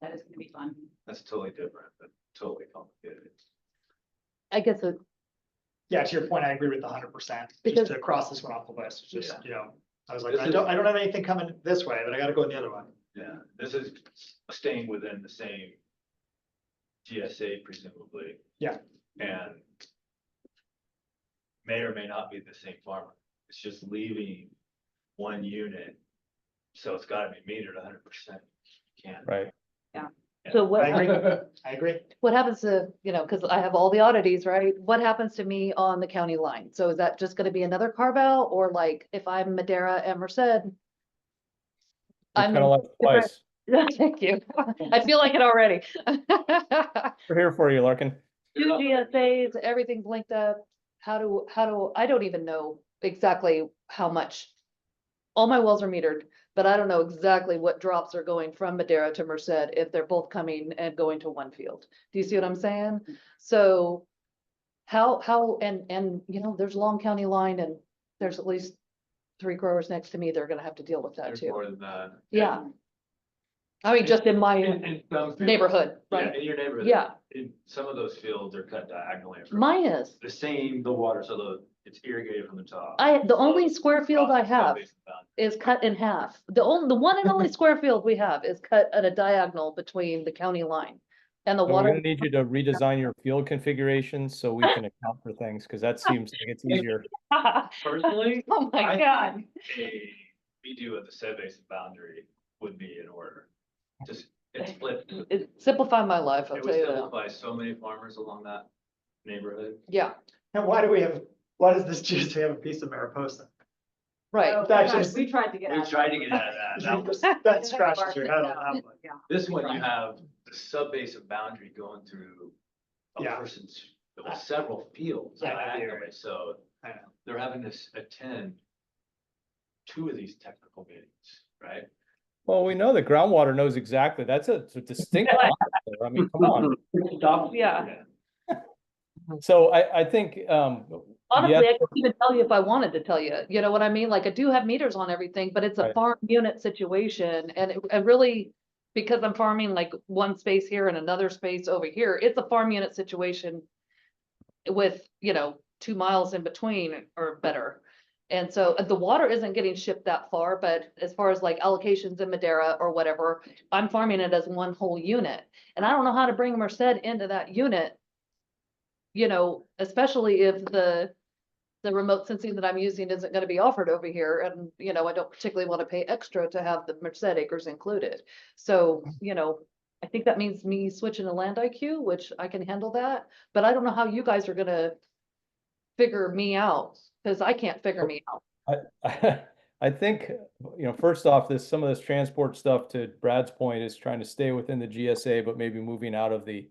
Speaker 1: That is gonna be fun.
Speaker 7: That's totally different, but totally complicated.
Speaker 2: I guess it,
Speaker 6: Yeah, to your point, I agree with the 100%.
Speaker 2: Because-
Speaker 6: Just to cross this one off the list, just,
Speaker 7: Yeah.
Speaker 6: you know, I was like,
Speaker 7: This
Speaker 6: I
Speaker 7: is-
Speaker 6: don't have anything coming this way, but I gotta go in the other one.
Speaker 7: Yeah, this is staying within the same GSA presumably.
Speaker 6: Yeah.
Speaker 7: And may or may not be the same farmer. It's just leaving one unit. So it's gotta be metered 100%. Can't.
Speaker 5: Right.
Speaker 2: so what,
Speaker 6: I agree. I agree.
Speaker 2: what happens to, you know, because I have all the oddities, right? What happens to me on the county line? So is that just gonna be another carve out, or like if I'm Madera and Merced?
Speaker 5: You're
Speaker 2: I'm
Speaker 5: kind of like twice.
Speaker 2: Thank you. I feel like it already.
Speaker 5: We're here for you, Larkin.
Speaker 2: Two GSAs, everything's linked up. How do, I don't even know exactly how much. All my wells are metered, but I don't know exactly what drops are going from Madera to Merced if they're both coming and going to one field. Do you see what I'm saying? So how, and, you know, there's Long County line and there's at least 3 growers next to me. They're gonna have to deal with that
Speaker 7: There's
Speaker 2: too.
Speaker 7: more than that.
Speaker 2: Yeah. I mean, just in my
Speaker 7: In some fields-
Speaker 2: neighborhood,
Speaker 7: Yeah,
Speaker 2: right?
Speaker 7: in your neighborhood.
Speaker 2: Yeah.
Speaker 7: In some of those fields are cut diagonally.
Speaker 2: Mine is.
Speaker 7: The same, the water, so it's irrigated from the top.
Speaker 2: The only square field I
Speaker 7: Across the
Speaker 2: have
Speaker 7: base of the boundary.
Speaker 2: is cut in half. The one and only square field we have is cut at a diagonal between the county line and the
Speaker 5: So we're
Speaker 2: water.
Speaker 5: gonna need you to redesign your field configurations so we can account for things, because that seems like it's easier.
Speaker 7: Personally,
Speaker 2: Oh my
Speaker 7: I
Speaker 2: God.
Speaker 7: think a redo of the sub-basin boundary would be in order. Just, it's flipped.
Speaker 2: It simplified my life, I'll
Speaker 7: It
Speaker 2: tell
Speaker 7: would
Speaker 2: you that.
Speaker 7: simplify so many farmers along that neighborhood.
Speaker 2: Yeah,
Speaker 6: And why does this GSA have a piece of Mariposa?
Speaker 2: right.
Speaker 6: That just-
Speaker 1: We tried to get.
Speaker 7: We
Speaker 1: out of
Speaker 7: tried to
Speaker 1: it.
Speaker 7: get out of that. That was,
Speaker 6: That scratches your head on that one.
Speaker 1: Yeah.
Speaker 7: this one, you have the sub-basin boundary going through a
Speaker 6: Yeah.
Speaker 7: person's, several fields.
Speaker 6: Yeah, I do.
Speaker 7: diagonally, So
Speaker 6: I know.
Speaker 7: they're having to attend 2 of these technical meetings, right?
Speaker 5: Well, we know that groundwater knows exactly, that's a distinct concept. I mean, come on.
Speaker 2: Yeah.
Speaker 5: So I think,
Speaker 2: Honestly,
Speaker 5: yes,
Speaker 2: I couldn't even tell you if I wanted to tell you, you know what I mean? Like I do have meters on everything, but it's a
Speaker 5: Right.
Speaker 2: farm unit situation and I really, because I'm farming like one space here and another space over here, it's a farm unit situation with, you know, 2 miles in between or better. And so the water isn't getting shipped that far, but as far as like allocations in Madera or whatever, I'm farming it as one whole unit. And I don't know how to bring Merced into that unit. You know, especially if the remote sensing that I'm using isn't gonna be offered over here, and, you know, I don't particularly want to pay extra to have the Merced acres included. So, you know, I think that means me switching to Land IQ, which I can handle that, but I don't know how you guys are gonna figure me out, because I can't figure me out.
Speaker 5: I think, you know, first off, some of this transport stuff, to Brad's point, is trying to stay within the GSA, but maybe moving out of the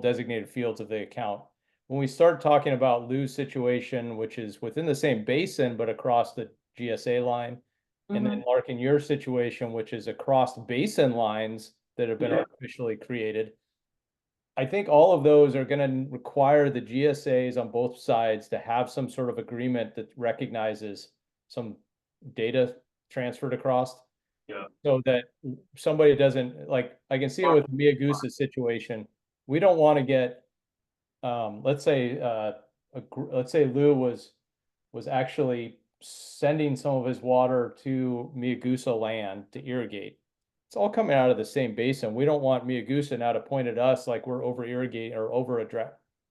Speaker 5: designated fields of the account. When we start talking about Lou's situation, which is within the same basin, but across the GSA line, and then Lark, in your situation, which is across basin lines that have been artificially created, I think all of those are going to require the GSAs on both sides to have some sort of agreement that recognizes some data transferred across.
Speaker 7: Yeah.
Speaker 5: So that somebody doesn't, like, I can see it with Mia Goose's situation. We don't want to get, let's say Lou was actually sending some of his water to Mia Goose land to irrigate. It's all coming out of the same basin. We don't want Mia Goose now to point at us like we're over irrigating or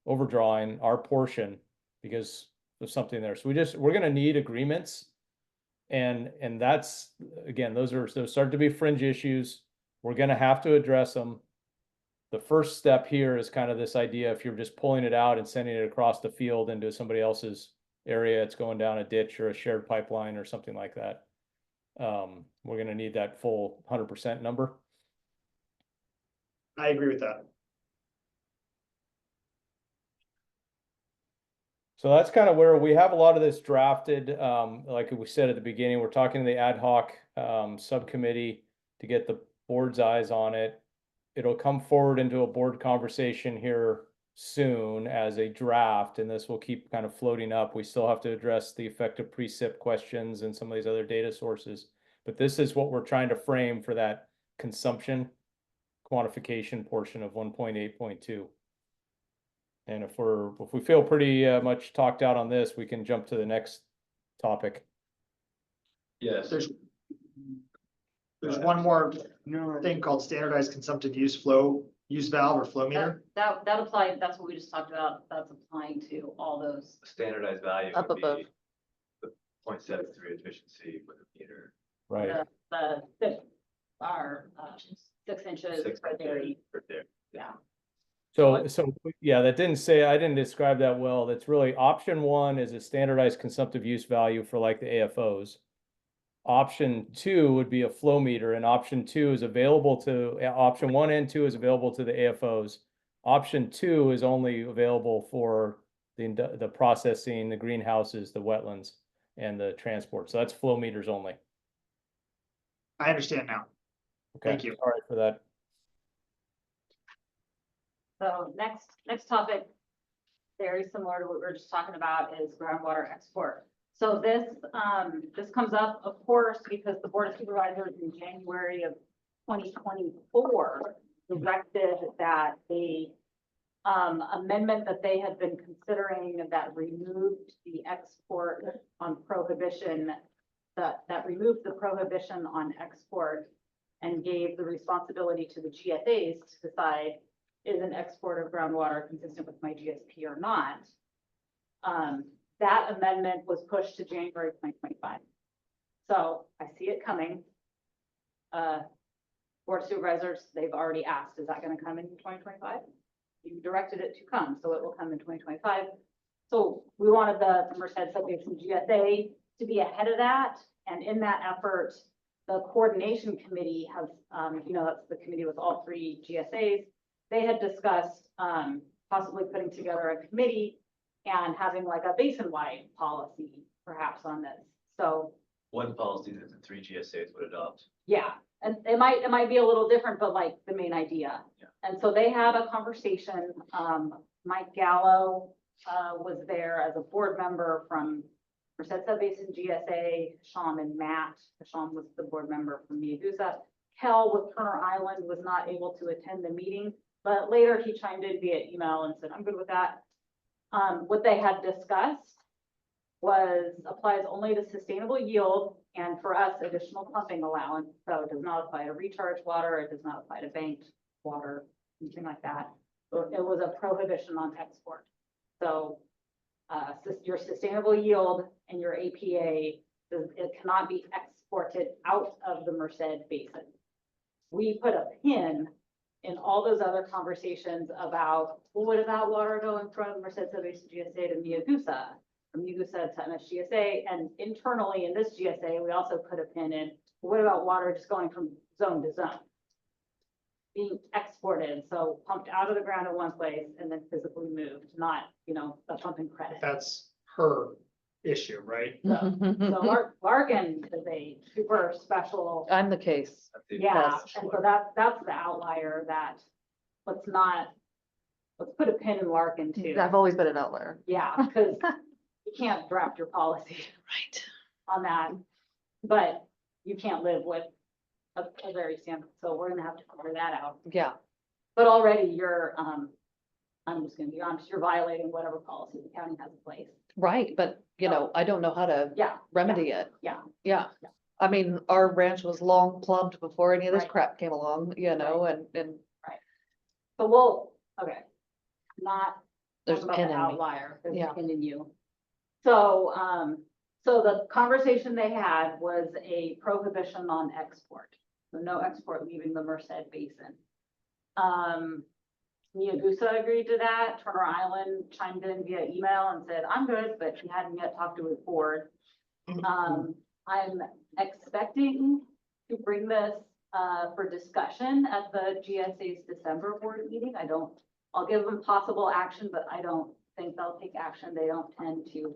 Speaker 5: overdrawing our portion because of something there. So we're going to need agreements. And that's, again, those start to be fringe issues. We're going to have to address them. The first step here is kind of this idea, if you're just pulling it out and sending it across the field into somebody else's area, it's going down a ditch or a shared pipeline or something like that. We're going to need that full 100% number.
Speaker 6: I agree with that.
Speaker 5: So that's kind of where we have a lot of this drafted. Like we said at the beginning, we're talking to the ad hoc subcommittee to get the board's eyes on it. It'll come forward into a board conversation here soon as a draft, and this will keep kind of floating up. We still have to address the effective precip questions and some of these other data sources, but this is what we're trying to frame for that consumption quantification portion of 1.8.2. And if we feel pretty much talked out on this, we can jump to the next topic.
Speaker 7: Yes.
Speaker 6: There's one more thing called standardized consumptive use valve or flow meter.
Speaker 1: That applies, that's what we just talked about, that's applying to all those.
Speaker 7: Standardized value
Speaker 2: Up
Speaker 7: would
Speaker 2: above.
Speaker 7: be the 0.73 efficiency with a meter.
Speaker 5: Right.
Speaker 1: The are 6 inches.
Speaker 7: 6
Speaker 1: per dairy.
Speaker 7: per dairy.
Speaker 1: Yeah.
Speaker 5: So yeah, I didn't describe that well. That's really option 1 is a standardized consumptive use value for like the AFOs. Option 2 would be a flow meter, and option 2 is available to option 1 and 2 is available to the AFOs. Option 2 is only available for the processing, the greenhouses, the wetlands, and the transport. So that's flow meters only.
Speaker 6: I understand now.
Speaker 5: Okay.
Speaker 6: Thank you.
Speaker 5: All right for that.
Speaker 1: So next topic, very similar to what we were just talking about, is groundwater export. So this comes up, of course, because the Board of Supervisors in January of 2024 directed that the amendment that they had been considering that removed the export on prohibition, that removed the prohibition on export and gave the responsibility to the GSAs to decide, is an export of groundwater consistent with my GSP or not? That amendment was pushed to January 2025. So I see it coming. Board of Supervisors, they've already asked, is that going to come in 2025? You directed it to come, so it will come in 2025. So we wanted the Merced Subbasin GSA to be ahead of that. And in that effort, the coordination committee has, that's the committee with all 3 GSAs. They had discussed possibly putting together a committee and having like a basin-wide policy perhaps on this. So
Speaker 7: One policy that the 3 GSAs would adopt.
Speaker 1: yeah, and it might be a little different, but like the main idea.
Speaker 7: Yeah.
Speaker 1: And so they had a conversation. Mike Gallo was there as a board member from Merced Subbasin GSA, Sean and Matt. Sean was the board member from Mia Goose. Kel with Turner Island was not able to attend the meeting, but later he chimed in via email and said, I'm good with that. What they had discussed applies only to sustainable yield and for us, additional pumping allowance. So it does not apply to recharge water, it does not apply to banked water, anything like that. So it was a prohibition on export. So your sustainable yield and your APA, it cannot be exported out of the Merced Basin. We put a pin in all those other conversations about, well, what about water going from Merced GSA to Miagusa, from Miagusa to MSGSA, and internally in this GSA, we also put a pin in, well, what about water just going from zone to zone? Being exported, so pumped out of the ground in one place and then physically moved, not, a pumping credit.
Speaker 6: That's her issue, right?
Speaker 1: So Larkin is a super special,
Speaker 2: I'm the case.
Speaker 1: yeah,
Speaker 2: Yes.
Speaker 1: and so that's the outlier that, let's put a pin in Larkin too.
Speaker 2: I've always been an outlier.
Speaker 1: Yeah, because you can't draft your policy
Speaker 2: Right.
Speaker 1: on that, but you can't live with a very standard, so we're gonna have to figure that out.
Speaker 2: Yeah,
Speaker 1: But already you're, I'm just gonna be honest, you're violating whatever policy the county has in place.
Speaker 2: right, but I don't know how to
Speaker 1: Yeah,
Speaker 2: remedy it.
Speaker 1: yeah.
Speaker 2: Yeah.
Speaker 1: Yeah.
Speaker 2: I mean, our ranch was long plumbed before any of this
Speaker 1: Right.
Speaker 2: crap came along, and
Speaker 1: So okay, not
Speaker 2: there's
Speaker 1: talk
Speaker 2: a
Speaker 1: about
Speaker 2: pin
Speaker 1: the
Speaker 2: in me.
Speaker 1: outlier, there's
Speaker 2: Yeah.
Speaker 1: a pin in you. So, so the conversation they had was a prohibition on export, so no export leaving the Merced Basin. Miagusa agreed to that. Turner Island chimed in via email and said, I'm good, but he hadn't yet talked to his board. I'm expecting to bring this for discussion at the GSA's December board meeting. I'll give them possible action, but I don't think they'll take action. They don't tend to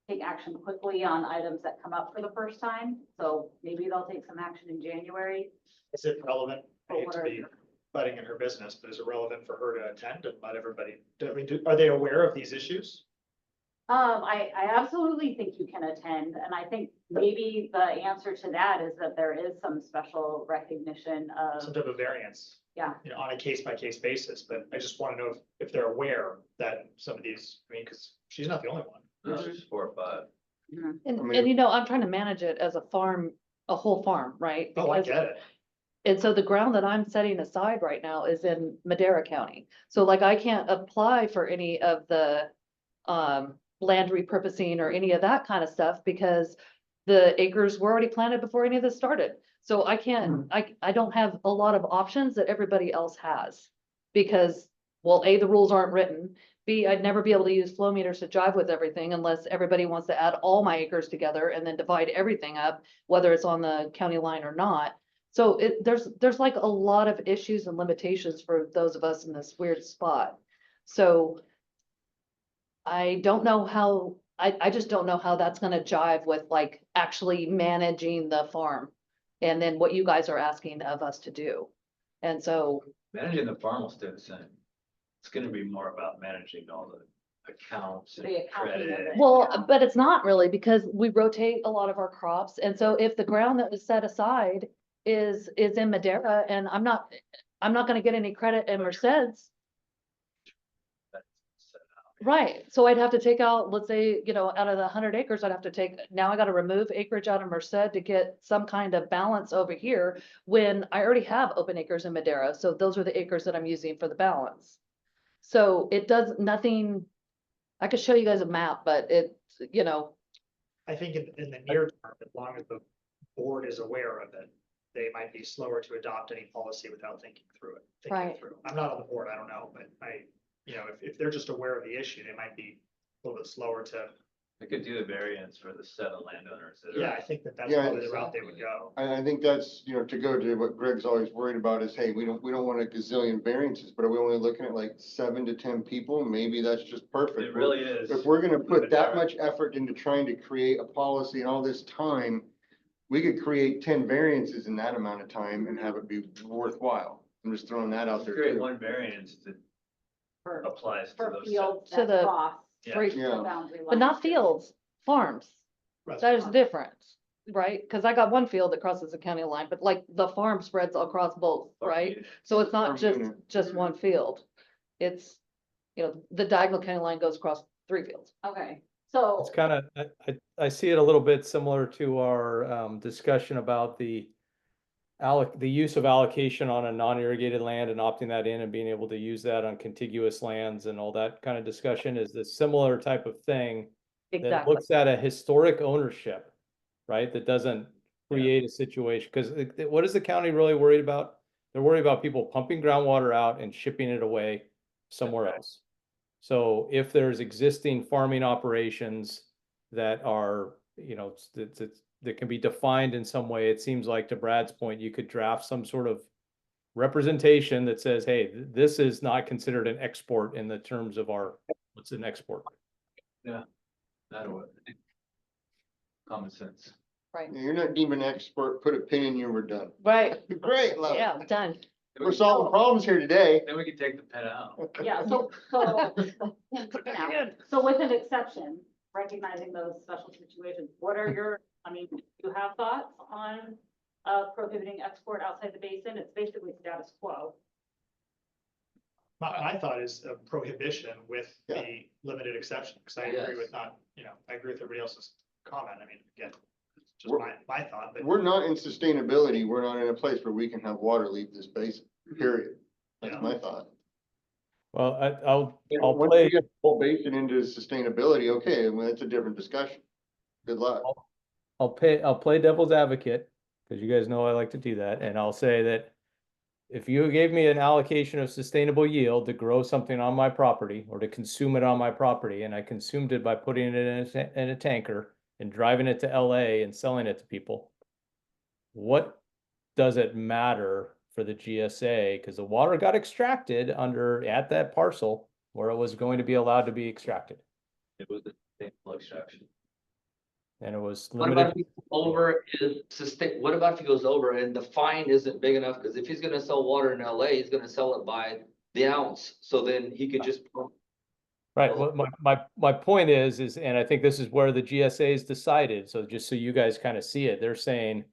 Speaker 1: take action quickly on items that come up for the first time. So maybe they'll take some action in January.
Speaker 6: Is it relevant? I
Speaker 1: But
Speaker 6: hate
Speaker 1: what
Speaker 6: to
Speaker 1: are
Speaker 6: be
Speaker 1: your-
Speaker 6: butting in her business, but is it relevant for her to attend and let everybody, are they aware of these issues?
Speaker 1: I absolutely think you can attend, and I think maybe the answer to that is that there is some special recognition
Speaker 6: Some
Speaker 1: of,
Speaker 6: type of variance?
Speaker 1: Yeah.
Speaker 6: On a case by case basis, but I just want to know if they're aware that some of these, because she's not the only one.
Speaker 7: No, there's 4 or 5.
Speaker 2: And,
Speaker 3: I mean-
Speaker 2: I'm trying to manage it as a farm, a whole farm, right?
Speaker 6: Oh, I
Speaker 2: Because-
Speaker 6: get it.
Speaker 2: And so the ground that I'm setting aside right now is in Madera County. So like I can't apply for any of the land repurposing or any of that kind of stuff because the acres were already planted before any of this started. So I can't, I don't have a lot of options that everybody else has. Because, well, A, the rules aren't written. B, I'd never be able to use flow meters to jive with everything unless everybody wants to add all my acres together and then divide everything up, whether it's on the county line or not. So there's like a lot of issues and limitations for those of us in this weird spot. So I don't know how, I just don't know how that's gonna jive with like actually managing the farm. And then what you guys are asking of us to do. And so,
Speaker 7: Managing the farm will stay the same. It's gonna be more about managing all the accounts and
Speaker 1: The accounting of
Speaker 7: credit.
Speaker 1: it.
Speaker 2: well,
Speaker 1: Yeah.
Speaker 2: but it's not really because we rotate a lot of our crops. And so if the ground that was set aside is in Madera and I'm not gonna get any credit in Merced's. Right, so I'd have to take out, let's say, out of the 100 acres, I'd have to take, now I gotta remove acreage out of Merced to get some kind of balance over here. When I already have open acres in Madera, so those are the acres that I'm using for the balance. So it does nothing, I could show you guys a map, but
Speaker 6: I think in the near term, as long as the board is aware of it, they might be slower to adopt any policy without thinking through it.
Speaker 2: Right.
Speaker 6: I'm not on the board, I don't know, but if they're just aware of the issue, they might be a little bit slower to,
Speaker 7: We could do the variance for the 7 landowners that are.
Speaker 6: yeah, I think that's
Speaker 3: Yeah,
Speaker 6: probably the route they would go.
Speaker 3: I think that's, to go to what Greg's always worried about is, hey, we don't want a gazillion variances, but are we only looking at like 7 to 10 people? Maybe that's just perfect.
Speaker 7: It really is.
Speaker 3: If we're gonna put that much effort into trying to create a policy and all this time, we could create 10 variances in that amount of time and have it be worthwhile. I'm just throwing that out there
Speaker 7: Create
Speaker 3: too.
Speaker 7: one variance that
Speaker 1: For,
Speaker 7: applies to
Speaker 1: for
Speaker 7: those.
Speaker 1: fields
Speaker 2: To
Speaker 1: that
Speaker 2: the-
Speaker 1: cross
Speaker 7: Yeah.
Speaker 2: Three-
Speaker 1: the
Speaker 3: Yeah.
Speaker 1: boundary line.
Speaker 2: but not fields, farms.
Speaker 6: That's
Speaker 2: That is
Speaker 6: fine.
Speaker 2: different, right? Cause I got one field that crosses the county line, but like the farm spreads across both, right? So it's not
Speaker 3: Farm unit.
Speaker 2: just one field. It's, the diagonal county line goes across 3 fields.
Speaker 1: Okay, So.
Speaker 5: It's kind of, I see it a little bit similar to our discussion about the use of allocation on a non-irrigated land and opting that in and being able to use that on contiguous lands and all that kind of discussion is this similar type of thing that
Speaker 2: Exactly.
Speaker 5: looks at a historic ownership, right? That doesn't create a situation, because what is the county really worried about? They're worried about people pumping groundwater out and shipping it away somewhere else. So if there's existing farming operations that are, that can be defined in some way, it seems like, to Brad's point, you could draft some sort of representation that says, hey, this is not considered an export in the terms of what's an export.
Speaker 7: That'll work. Common sense.
Speaker 2: Right.
Speaker 3: You're not deemed an expert, put a pin in you, we're done.
Speaker 2: Right.
Speaker 3: Great, love it.
Speaker 2: Yeah, done.
Speaker 3: We're solving problems here today.
Speaker 7: Then we can take the pen out.
Speaker 1: Yeah, so with an exception, recognizing those special situations, what are your, I mean, do you have thoughts on prohibiting export outside the basin? It's basically status quo.
Speaker 6: My thought is a prohibition with the limited exception, because I agree with I agree with everybody else's comment. I mean, again, it's just my thought, but.
Speaker 3: We're not in sustainability. We're not in a place where we can have water leave this basin, period. That's my thought.
Speaker 5: Well, I'll
Speaker 3: Once
Speaker 5: play.
Speaker 3: you get the whole basin into sustainability, okay, well, that's a different discussion. Good luck.
Speaker 5: I'll play devil's advocate, because you guys know I like to do that, and I'll say that if you gave me an allocation of sustainable yield to grow something on my property or to consume it on my property, and I consumed it by putting it in a tanker and driving it to LA and selling it to people, what does it matter for the GSA? Because the water got extracted at that parcel where it was going to be allowed to be extracted.
Speaker 7: It was the same extraction.
Speaker 5: And it was
Speaker 4: What about
Speaker 5: limited.
Speaker 4: if he goes over what about if he goes over and the fine isn't big enough? Because if he's gonna sell water in LA, he's gonna sell it by the ounce. So then he could just.
Speaker 5: Right. Well, my point is, and I think this is where the GSA's decided. So just so you guys kind of see it, they're saying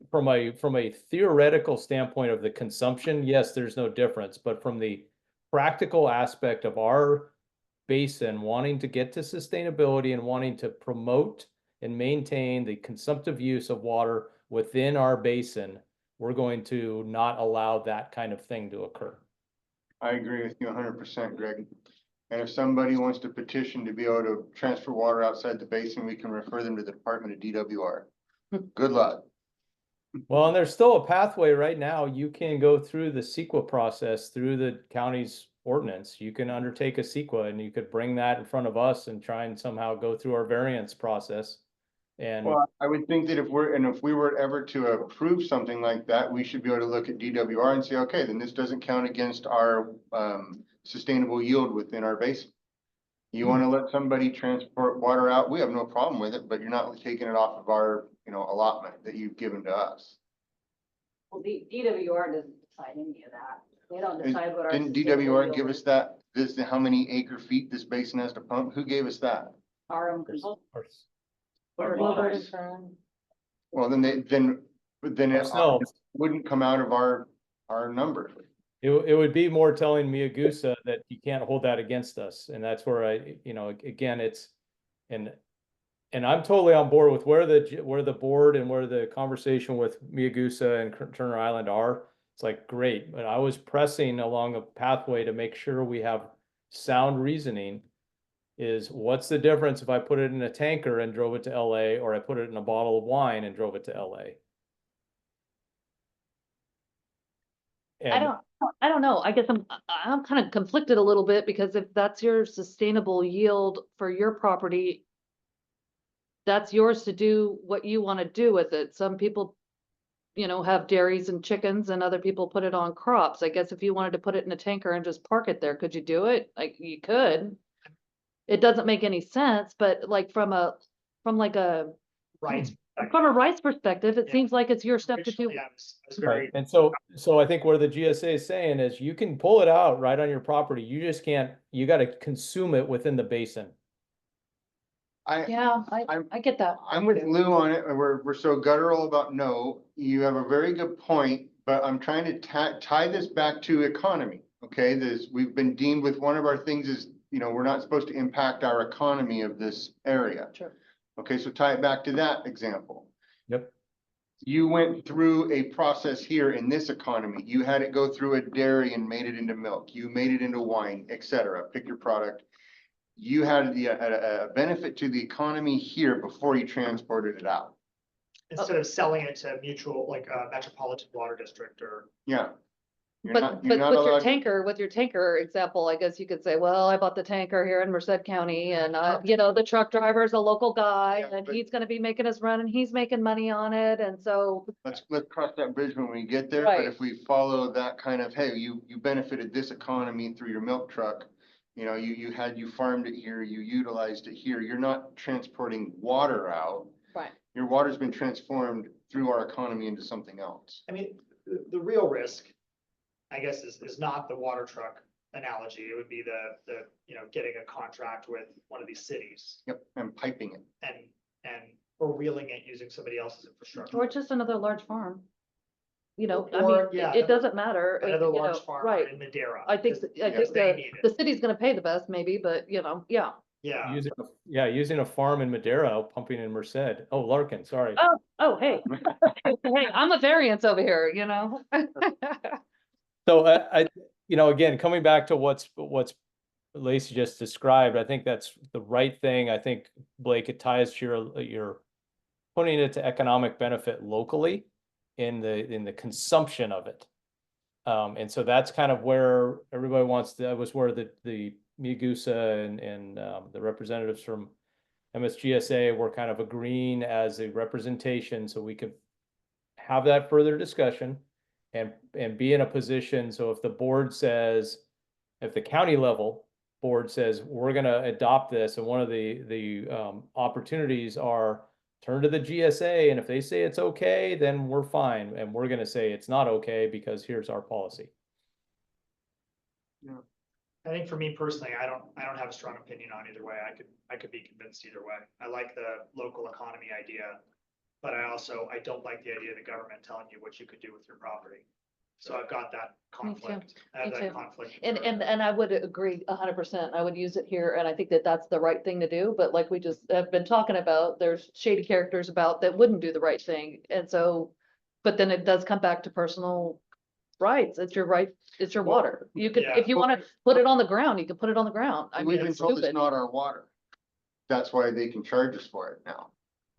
Speaker 5: from a theoretical standpoint of the consumption, yes, there's no difference, but from the practical aspect of our basin wanting to get to sustainability and wanting to promote and maintain the consumptive use of water within our basin, we're going to not allow that kind of thing to occur.
Speaker 3: I agree with you 100%, Greg. And if somebody wants to petition to be able to transfer water outside the basin, we can refer them to the Department of DWR. Good luck.
Speaker 5: Well, and there's still a pathway right now. You can go through the CEQA process through the county's ordinance. You can undertake a CEQA and you could bring that in front of us and try and somehow go through our variance process. And
Speaker 3: Well, I would think that if we were ever to approve something like that, we should be able to look at DWR and say, okay, then this doesn't count against our sustainable yield within our basin. You want to let somebody transport water out, we have no problem with it, but you're not taking it off of our, allotment that you've given to us.
Speaker 1: Well, the DWR doesn't decide any of that. They don't decide what our.
Speaker 3: Didn't
Speaker 1: sustainable
Speaker 3: DWR
Speaker 1: yield
Speaker 3: give
Speaker 1: is.
Speaker 3: us that, how many acre feet this basin has to pump? Who gave us that?
Speaker 1: Our own consultant.
Speaker 3: Our
Speaker 1: Well,
Speaker 3: laws.
Speaker 1: veteran.
Speaker 3: Well, then it
Speaker 5: No.
Speaker 3: wouldn't come out of our number.
Speaker 5: it would be more telling MSGSA that you can't hold that against us. And that's where again, it's, and I'm totally on board with where the board and where the conversation with MSGSA and Turner Island are. It's like, great, but I was pressing along a pathway to make sure we have sound reasoning. Is what's the difference if I put it in a tanker and drove it to LA, or I put it in a bottle of wine and drove it to LA?
Speaker 2: I don't know. I guess I'm kind of conflicted a little bit, because if that's your sustainable yield for your property, that's yours to do what you want to do with it. Some people, have dairies and chickens, and other people put it on crops. I guess if you wanted to put it in a tanker and just park it there, could you do it? Like, you could. It doesn't make any sense, but like from a
Speaker 6: Right.
Speaker 2: rights perspective, it
Speaker 6: Yeah.
Speaker 2: seems like it's your stuff to do.
Speaker 6: Originally, I was
Speaker 5: Right,
Speaker 6: very,
Speaker 5: and so I think where the GSA is saying is you can pull it out right on your property. You just can't, you got to consume it within the basin.
Speaker 2: Yeah, I get that.
Speaker 3: I'm with Lou on it. We're so guttural about no. You have a very good point, but I'm trying to tie this back to economy. Okay, we've been deemed with one of our things is, we're not supposed to impact our economy of this area.
Speaker 2: Sure.
Speaker 3: Okay, so tie it back to that example.
Speaker 5: Yep.
Speaker 3: You went through a process here in this economy. You had it go through a dairy and made it into milk. You made it into wine, etc. Pick your product. You had a benefit to the economy here before you transported it out.
Speaker 6: Instead of selling it to mutual, like a metropolitan water district or.
Speaker 3: Yeah. You're
Speaker 2: But,
Speaker 3: not
Speaker 2: but with your
Speaker 3: allowed-
Speaker 2: tanker, example, I guess you could say, well, I bought the tanker here in Merced County and, the truck driver's a local guy
Speaker 3: Yeah,
Speaker 2: and
Speaker 3: but-
Speaker 2: he's gonna be making his run and he's making money on it. And so,
Speaker 3: Let's cross that bridge when we get there, but
Speaker 2: Right.
Speaker 3: if we follow that kind of, hey, you benefited this economy through your milk truck. You farmed it here, you utilized it here, you're not transporting water out.
Speaker 2: right.
Speaker 3: Your water's been transformed through our economy into something else.
Speaker 6: I mean, the real risk, I guess, is not the water truck analogy. It would be the, getting a contract with one of these cities
Speaker 3: Yep, and piping it.
Speaker 6: or wheeling it using somebody else's infrastructure.
Speaker 2: Or just another large farm. I mean,
Speaker 6: Or, yeah,
Speaker 2: it doesn't matter.
Speaker 6: Another
Speaker 2: you
Speaker 6: large
Speaker 2: know,
Speaker 6: farm
Speaker 2: Right.
Speaker 6: in Madeira.
Speaker 2: I think,
Speaker 6: because-
Speaker 2: I
Speaker 6: because
Speaker 2: think
Speaker 6: they
Speaker 2: the,
Speaker 6: need
Speaker 2: the
Speaker 6: it.
Speaker 2: city's gonna pay the best maybe, but yeah.
Speaker 6: Yeah.
Speaker 5: Using a farm in Madera, pumping in Merced. Oh, Larkin, sorry.
Speaker 2: Oh, hey. Hey, I'm a variance over here,
Speaker 5: So again, coming back to what's Lacey just described, I think that's the right thing. I think, Blake, it ties to your putting it to economic benefit locally in the consumption of it. And so that's kind of where everybody that was where the MSGSA and the representatives from MSGSA were kind of agreeing as a representation, so we could have that further discussion and be in a position. So if the board says, if the county level board says, we're gonna adopt this, and one of the opportunities are turn to the GSA, and if they say it's okay, then we're fine, and we're gonna say it's not okay because here's our policy.
Speaker 6: I think for me personally, I don't have a strong opinion on either way. I could be convinced either way. I like the local economy idea, but I don't like the idea of the government telling you what you could do with your property. So I've got that conflict. I have
Speaker 2: Me
Speaker 6: that
Speaker 2: too.
Speaker 6: conflict.
Speaker 2: And I would agree 100%. I would use it here, and I think that that's the right thing to do. But like we just have been talking about, there's shady characters about that wouldn't do the right thing. And so, but then it does come back to personal rights. It's your right. It's your
Speaker 3: Well,
Speaker 2: water. You could,
Speaker 6: yeah.
Speaker 2: if you want to put it on the ground, you can put it on the ground. I mean,
Speaker 3: We've been
Speaker 2: it's
Speaker 3: told it's
Speaker 2: stupid.
Speaker 3: not our water. That's why they can charge us for it now.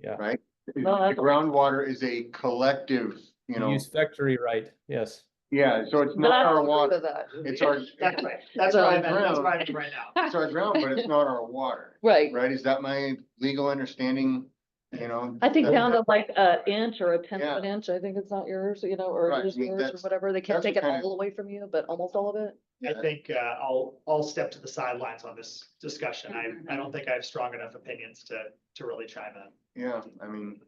Speaker 5: Yeah.
Speaker 3: Right?
Speaker 2: No,
Speaker 3: The
Speaker 2: that's-
Speaker 3: groundwater is a collective,
Speaker 5: Use factory right, yes.
Speaker 3: yeah, so it's
Speaker 2: But
Speaker 3: not
Speaker 2: I
Speaker 3: our
Speaker 2: don't agree
Speaker 3: water.
Speaker 2: with that.
Speaker 3: It's our,
Speaker 6: That's right. That's
Speaker 2: So-
Speaker 6: what I meant. That's what I mean right now.
Speaker 3: it's our ground, but it's not our water.
Speaker 2: Right.
Speaker 3: Right? Is that my legal understanding?
Speaker 2: I think
Speaker 3: That-
Speaker 2: down to like an inch or a tenth of an
Speaker 3: Yeah.
Speaker 2: inch, I think it's not yours, or
Speaker 3: Right,
Speaker 2: it is
Speaker 3: I mean,
Speaker 2: yours or
Speaker 3: that's-
Speaker 2: whatever. They can't
Speaker 3: that's the
Speaker 2: take it
Speaker 3: kind of-
Speaker 2: all away from you, but almost all of it.
Speaker 6: I think I'll step to the sidelines on this discussion. I don't think I have strong enough opinions to really chime in.
Speaker 3: Yeah, I mean,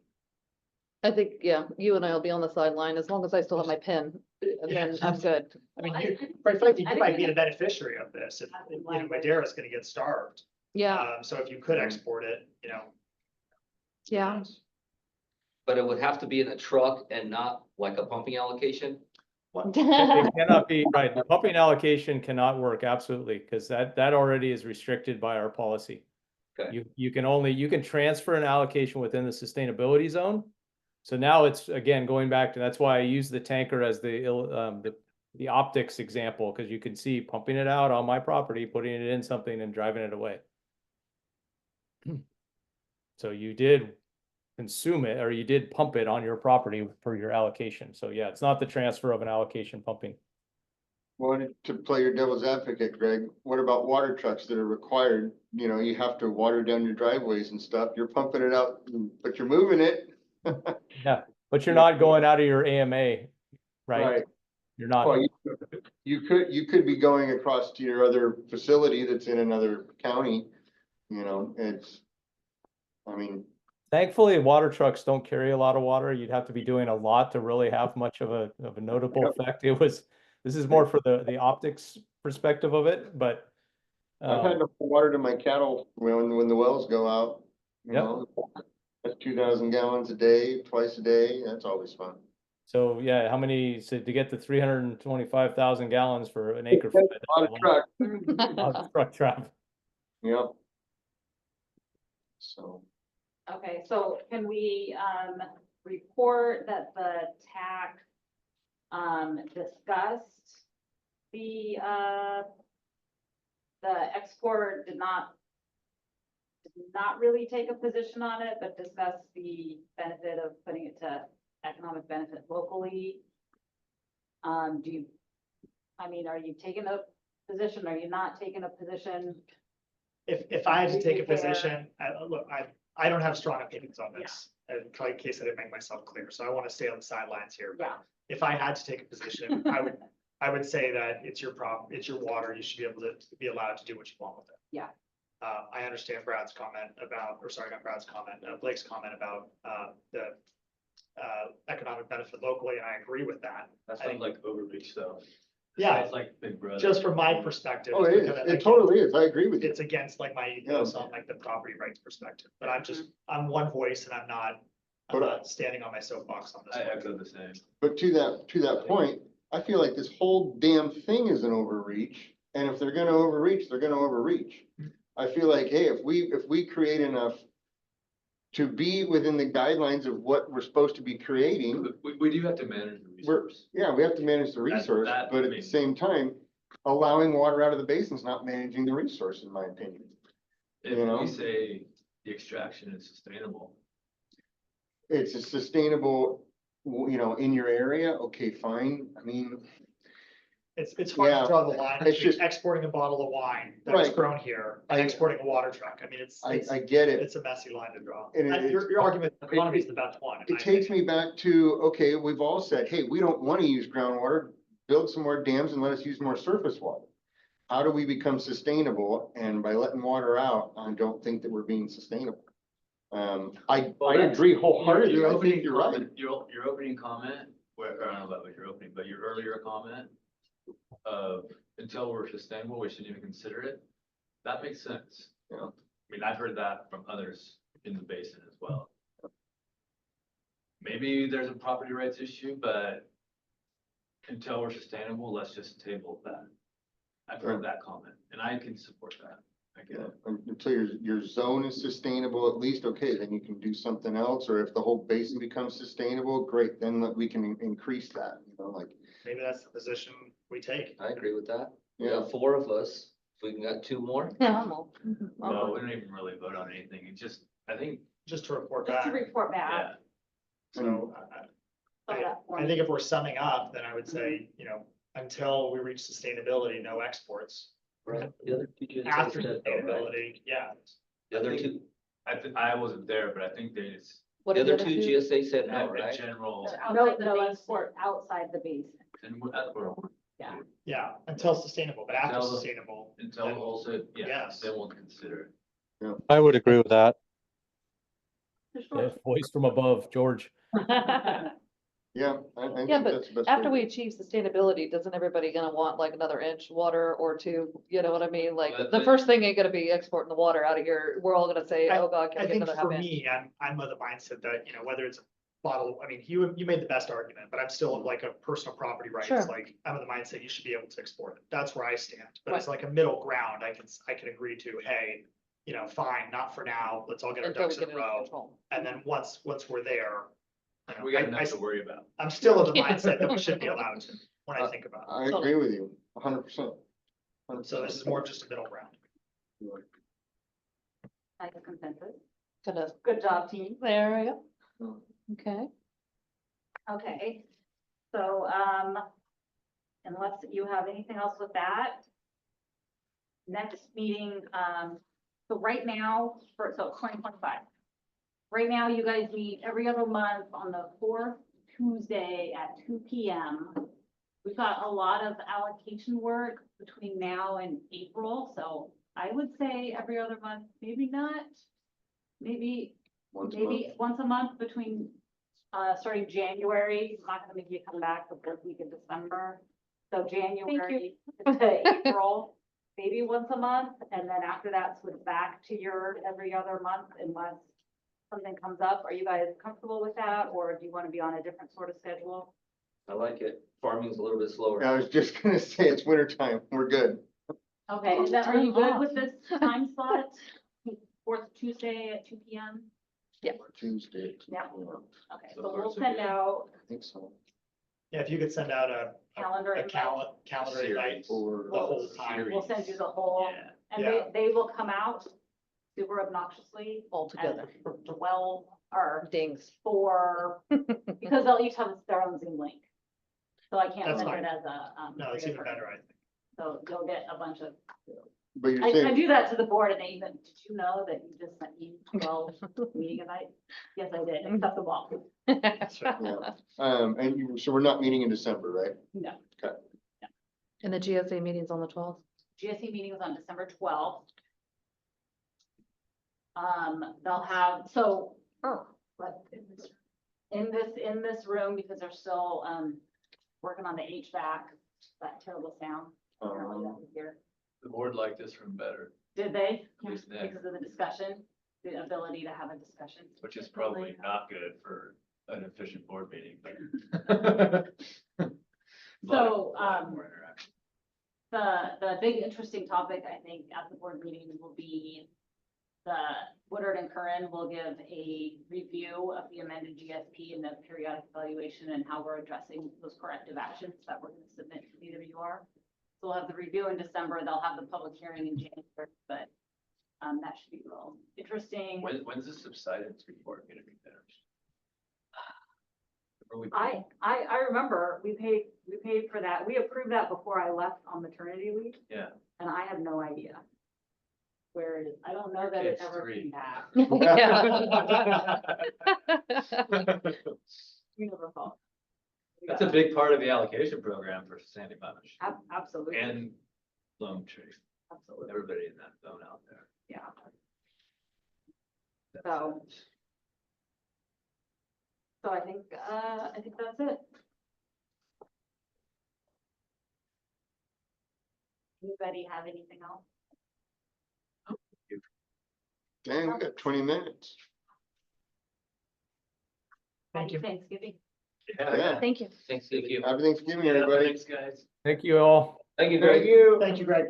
Speaker 2: I think, yeah, you and I will be on the sideline as long as I still have my pen, and then I'm good.
Speaker 6: I mean, quite frankly, you might be the beneficiary of this. If, Madeira's gonna get starved.
Speaker 2: Yeah,
Speaker 6: So if you could export it, who
Speaker 2: yeah.
Speaker 6: knows?
Speaker 4: But it would have to be in a truck and not like a pumping allocation.
Speaker 5: It cannot be, right, the pumping allocation cannot work, absolutely, because that already is restricted by our policy.
Speaker 4: Okay.
Speaker 5: You can transfer an allocation within the sustainability zone. So now it's, again, going back to, that's why I use the tanker as the optics example, because you can see pumping it out on my property, putting it in something and driving it away. So you did consume it, or you did pump it on your property for your allocation. So yeah, it's not the transfer of an allocation pumping.
Speaker 3: well, to play your devil's advocate, Greg, what about water trucks that are required? You have to water down your driveways and stuff. You're pumping it out, but you're moving it.
Speaker 5: Yeah, but you're not going out of your AMA, right?
Speaker 3: Right.
Speaker 5: You're not.
Speaker 3: Well, you could be going across to your other facility that's in another county, I mean,
Speaker 5: Thankfully, water trucks don't carry a lot of water. You'd have to be doing a lot to really have much of a notable effect. This is more for the optics perspective of it, but.
Speaker 3: I've had to pour water to my cattle when the wells go out,
Speaker 5: Yep.
Speaker 3: That's 2,000 gallons a day, twice a day. That's always fun.
Speaker 5: So yeah, so to get to 325,000 gallons for an acre.
Speaker 3: A lot of truck.
Speaker 5: Truck traffic.
Speaker 3: Yep. So,
Speaker 1: Okay, so can we, report that the TAC, discussed the export did not really take a position on it, but discussed the benefit of putting it to economic benefit locally? Are you taking a position? Are you not taking a position?
Speaker 6: If I had to take a
Speaker 1: Fair.
Speaker 6: position, look, I don't have strong opinions on this. In case I didn't make myself clear, so I want to stay on the sidelines here.
Speaker 1: Yeah.
Speaker 6: If I had to take a position, I would say that it's your problem, it's your water, you should be able to be allowed to do what you want with it.
Speaker 1: Yeah.
Speaker 6: I understand Brad's comment about, or sorry, not Brad's comment, Blake's comment about, the economic benefit locally, and I agree with that.
Speaker 7: That sounds like overreach though.
Speaker 6: Yeah.
Speaker 7: It's like Big Brother.
Speaker 6: Just from my perspective.
Speaker 3: oh,
Speaker 6: it's
Speaker 3: it is,
Speaker 6: because,
Speaker 3: it
Speaker 6: again,
Speaker 3: totally is, I agree with you.
Speaker 6: it's against like my ethos on like the property rights perspective, but I'm one voice and I'm not standing on my soapbox on this.
Speaker 7: I
Speaker 6: one.
Speaker 7: echo the same.
Speaker 3: But to that point, I feel like this whole damn thing is an overreach, and if they're gonna overreach, they're gonna overreach. I feel like, hey, if we create enough to be within the guidelines of what we're supposed to be creating,
Speaker 7: We do have to manage the resource.
Speaker 3: yeah, we have to manage the resource,
Speaker 7: that
Speaker 3: but at the
Speaker 7: makes-
Speaker 3: same time, allowing water out of the basin is not managing the resource, in my opinion.
Speaker 7: If
Speaker 3: you know?
Speaker 7: we say the extraction is sustainable,
Speaker 3: It's a sustainable, in your area, okay, fine, I mean,
Speaker 6: It's hard
Speaker 3: Yeah,
Speaker 6: to draw the line
Speaker 3: it's
Speaker 6: between
Speaker 3: just-
Speaker 6: exporting a bottle of wine that's
Speaker 3: Right.
Speaker 6: grown here and
Speaker 3: I-
Speaker 6: exporting a water truck. I mean,
Speaker 3: I get it.
Speaker 6: it's a messy line to draw.
Speaker 3: And it-
Speaker 6: Your argument, economy is the best one. in
Speaker 3: It
Speaker 6: my
Speaker 3: takes
Speaker 6: opinion.
Speaker 3: me back to, okay, we've all said, hey, we don't want to use groundwater, build some more dams and let us use more surface water. How do we become sustainable? And by letting water out, I don't think that we're being sustainable. I agree wholeheartedly,
Speaker 7: Your
Speaker 3: I
Speaker 7: opening
Speaker 3: think you're right.
Speaker 7: comment, your opening comment, where, I don't know about what your opening, but your earlier comment of until we're sustainable, we shouldn't even consider it. That makes sense.
Speaker 3: Yeah.
Speaker 7: I mean, I've heard that from others in the basin as well. Maybe there's a property rights issue, but until we're sustainable, let's just table that. I've heard that comment, and I can support that. I get it.
Speaker 3: Until your zone is sustainable, at least, okay, then you can do something else, or if the whole basin becomes sustainable, great, then we can increase that, like.
Speaker 6: Maybe that's the position we take.
Speaker 4: I agree with that. We
Speaker 3: Yeah.
Speaker 4: got 4 of us. If we can get 2 more.
Speaker 2: Yeah, I'm all-
Speaker 7: No, we don't even really vote on anything. It just, I think,
Speaker 6: Just to report
Speaker 1: Just to
Speaker 6: back.
Speaker 1: report back.
Speaker 7: yeah,
Speaker 6: So I think if we're summing up, then I would say, until we reach sustainability, no exports.
Speaker 4: Right. The other two GSA
Speaker 6: After
Speaker 4: said no, right?
Speaker 6: sustainability, yeah.
Speaker 4: The other two,
Speaker 7: I wasn't there, but I think there's
Speaker 2: What
Speaker 4: the
Speaker 2: are the
Speaker 4: other
Speaker 2: other
Speaker 4: two
Speaker 2: two?
Speaker 4: GSA said no,
Speaker 7: a
Speaker 4: right?
Speaker 7: general,
Speaker 1: No, no export outside the basin.
Speaker 7: and that's where,
Speaker 6: Yeah, until sustainable, but after
Speaker 7: Until-
Speaker 6: sustainable.
Speaker 7: until
Speaker 6: then-
Speaker 7: also, yeah,
Speaker 6: Yes.
Speaker 7: then we'll consider it.
Speaker 11: I would agree with that.
Speaker 5: Yeah, voice from above, George.
Speaker 3: Yeah, I think
Speaker 2: Yeah, but
Speaker 3: that's the best.
Speaker 2: after
Speaker 3: way
Speaker 2: we
Speaker 3: to-
Speaker 2: achieve sustainability, doesn't everybody gonna want like another inch water or two? You know what I mean? Like,
Speaker 7: But
Speaker 2: the
Speaker 7: the-
Speaker 2: first thing ain't gonna be exporting the water out of here. We're all gonna say, oh God, can
Speaker 6: I
Speaker 2: we get
Speaker 6: think
Speaker 2: another
Speaker 6: for
Speaker 2: half inch?
Speaker 6: me, I'm of the mindset that, whether it's a bottle, I mean, you made the best argument, but I'm still like a personal property rights,
Speaker 2: Sure.
Speaker 6: like, I'm of the mindset you should be able to export it. That's where I stand, but it's like a middle ground. I can agree to, hey, fine, not for now. Let's all get our
Speaker 2: Until we
Speaker 6: ducks in
Speaker 2: get
Speaker 6: a
Speaker 2: it under
Speaker 6: row.
Speaker 2: control.
Speaker 6: And then once we're there,
Speaker 7: We got enough to worry about.
Speaker 6: I'm still of the mindset that we should be allowed to, when I think about
Speaker 3: I agree with you, 100%.
Speaker 6: it. So this is more of just a middle ground.
Speaker 1: Nice consensus.
Speaker 2: Kind of,
Speaker 1: Good job, team.
Speaker 2: there we go. Okay.
Speaker 1: Okay, so, unless you have anything else with that. Next meeting, so right now, so 2025. Right now, you guys meet every other month on the 4th Tuesday at 2 p.m. We've got a lot of allocation work between now and April, so I would say every other month, maybe not. Maybe once a month between, starting January. I'm not gonna make you come back the first week of December. So January to April, maybe once a month, and then after that, switch back to your every other month unless something comes up. Are you guys comfortable with that, or do you want to be on a different sort of schedule?
Speaker 4: I like it. Farming's a little bit slower.
Speaker 3: I was just gonna say, it's winter time, we're good.
Speaker 1: Okay, and then are you good with this time slot? Fourth Tuesday at 2 p.m.?
Speaker 3: Tuesday.
Speaker 1: Yeah.
Speaker 3: I
Speaker 1: Okay, so we'll send out
Speaker 3: think so.
Speaker 6: Yeah, if you could send out a
Speaker 1: calendar invite.
Speaker 6: calendar invite
Speaker 3: Or
Speaker 6: the whole time.
Speaker 1: We'll send you the whole,
Speaker 6: Yeah.
Speaker 1: and
Speaker 6: Yeah.
Speaker 1: they will come out super obnoxiously
Speaker 2: All
Speaker 1: as
Speaker 2: together.
Speaker 1: 12 or
Speaker 2: Dings.
Speaker 1: 4, because they'll each have their own Zoom link. So I can't
Speaker 6: That's
Speaker 1: send
Speaker 6: fine.
Speaker 1: it as a.
Speaker 6: No, it's even better, I think.
Speaker 1: So you'll get a bunch of,
Speaker 3: But you're
Speaker 1: I
Speaker 3: saying,
Speaker 1: do that to the board and they even, did you know that you just sent me 12 meeting invites? Yes, I did, except the wall.
Speaker 6: That's right.
Speaker 3: yeah, and so we're not meeting in December, right?
Speaker 1: No.
Speaker 2: And the GSA meeting's on the 12th.
Speaker 1: GSE meeting is on December 12th. They'll have, so, but in this room, because they're still, working on the HVAC, that terrible sound. Apparently that was here.
Speaker 7: The board liked this room better,
Speaker 1: Did they?
Speaker 7: At least Nick.
Speaker 1: Because of the discussion, the ability to have a discussion.
Speaker 7: which is probably not good for an efficient board meeting, but.
Speaker 1: So,
Speaker 7: More interaction.
Speaker 1: the big interesting topic, I think, at the board meeting will be Woodard and Curran will give a review of the amended GSP and the periodic evaluation and how we're addressing those corrective actions that we're going to submit to the DWR. So we'll have the review in December, they'll have the public hearing in January, but that should be real interesting.
Speaker 7: When's the subsidence report gonna be finished?
Speaker 1: I remember we paid for that. We approved that before I left on maternity leave.
Speaker 7: Yeah.
Speaker 1: And I have no idea where it is. I don't know that it
Speaker 7: Page
Speaker 1: ever
Speaker 7: 3.
Speaker 1: came back.
Speaker 2: Yeah.
Speaker 1: We never called.
Speaker 7: That's a big part of the allocation program for Sandy Bunch
Speaker 1: Absolutely.
Speaker 7: and Lone Tree,
Speaker 1: Absolutely.
Speaker 7: everybody in that zone out there.
Speaker 1: Yeah. So. So I think that's it. Anybody have anything else?
Speaker 3: Dang, we got 20 minutes.
Speaker 6: Thank you.
Speaker 1: Happy Thanksgiving.
Speaker 3: Yeah.
Speaker 2: Thank you.
Speaker 4: Thanks, thank you.
Speaker 3: Happy Thanksgiving, everybody.
Speaker 7: Thanks, guys.
Speaker 5: Thank you all.
Speaker 4: Thank you, Greg.
Speaker 6: Thank you, Greg.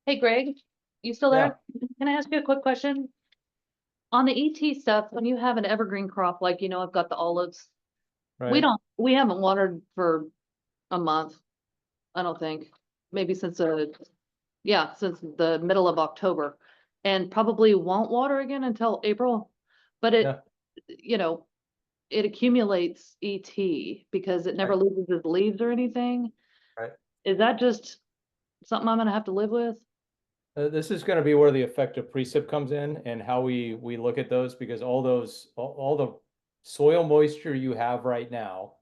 Speaker 2: Hey, Greg, you still there? Can I ask you a quick question? On the ET stuff, when you have an evergreen crop, like, I've got the olives,
Speaker 5: Right.
Speaker 2: we haven't watered for a month. I don't think, maybe since the middle of October, and probably won't water again until April. But it accumulates ET because it never loses its leaves or anything.
Speaker 5: Right.
Speaker 2: Is that just something I'm gonna have to live with?
Speaker 5: This is gonna be where the effective precip comes in and how we look at those, because all the soil moisture you have right now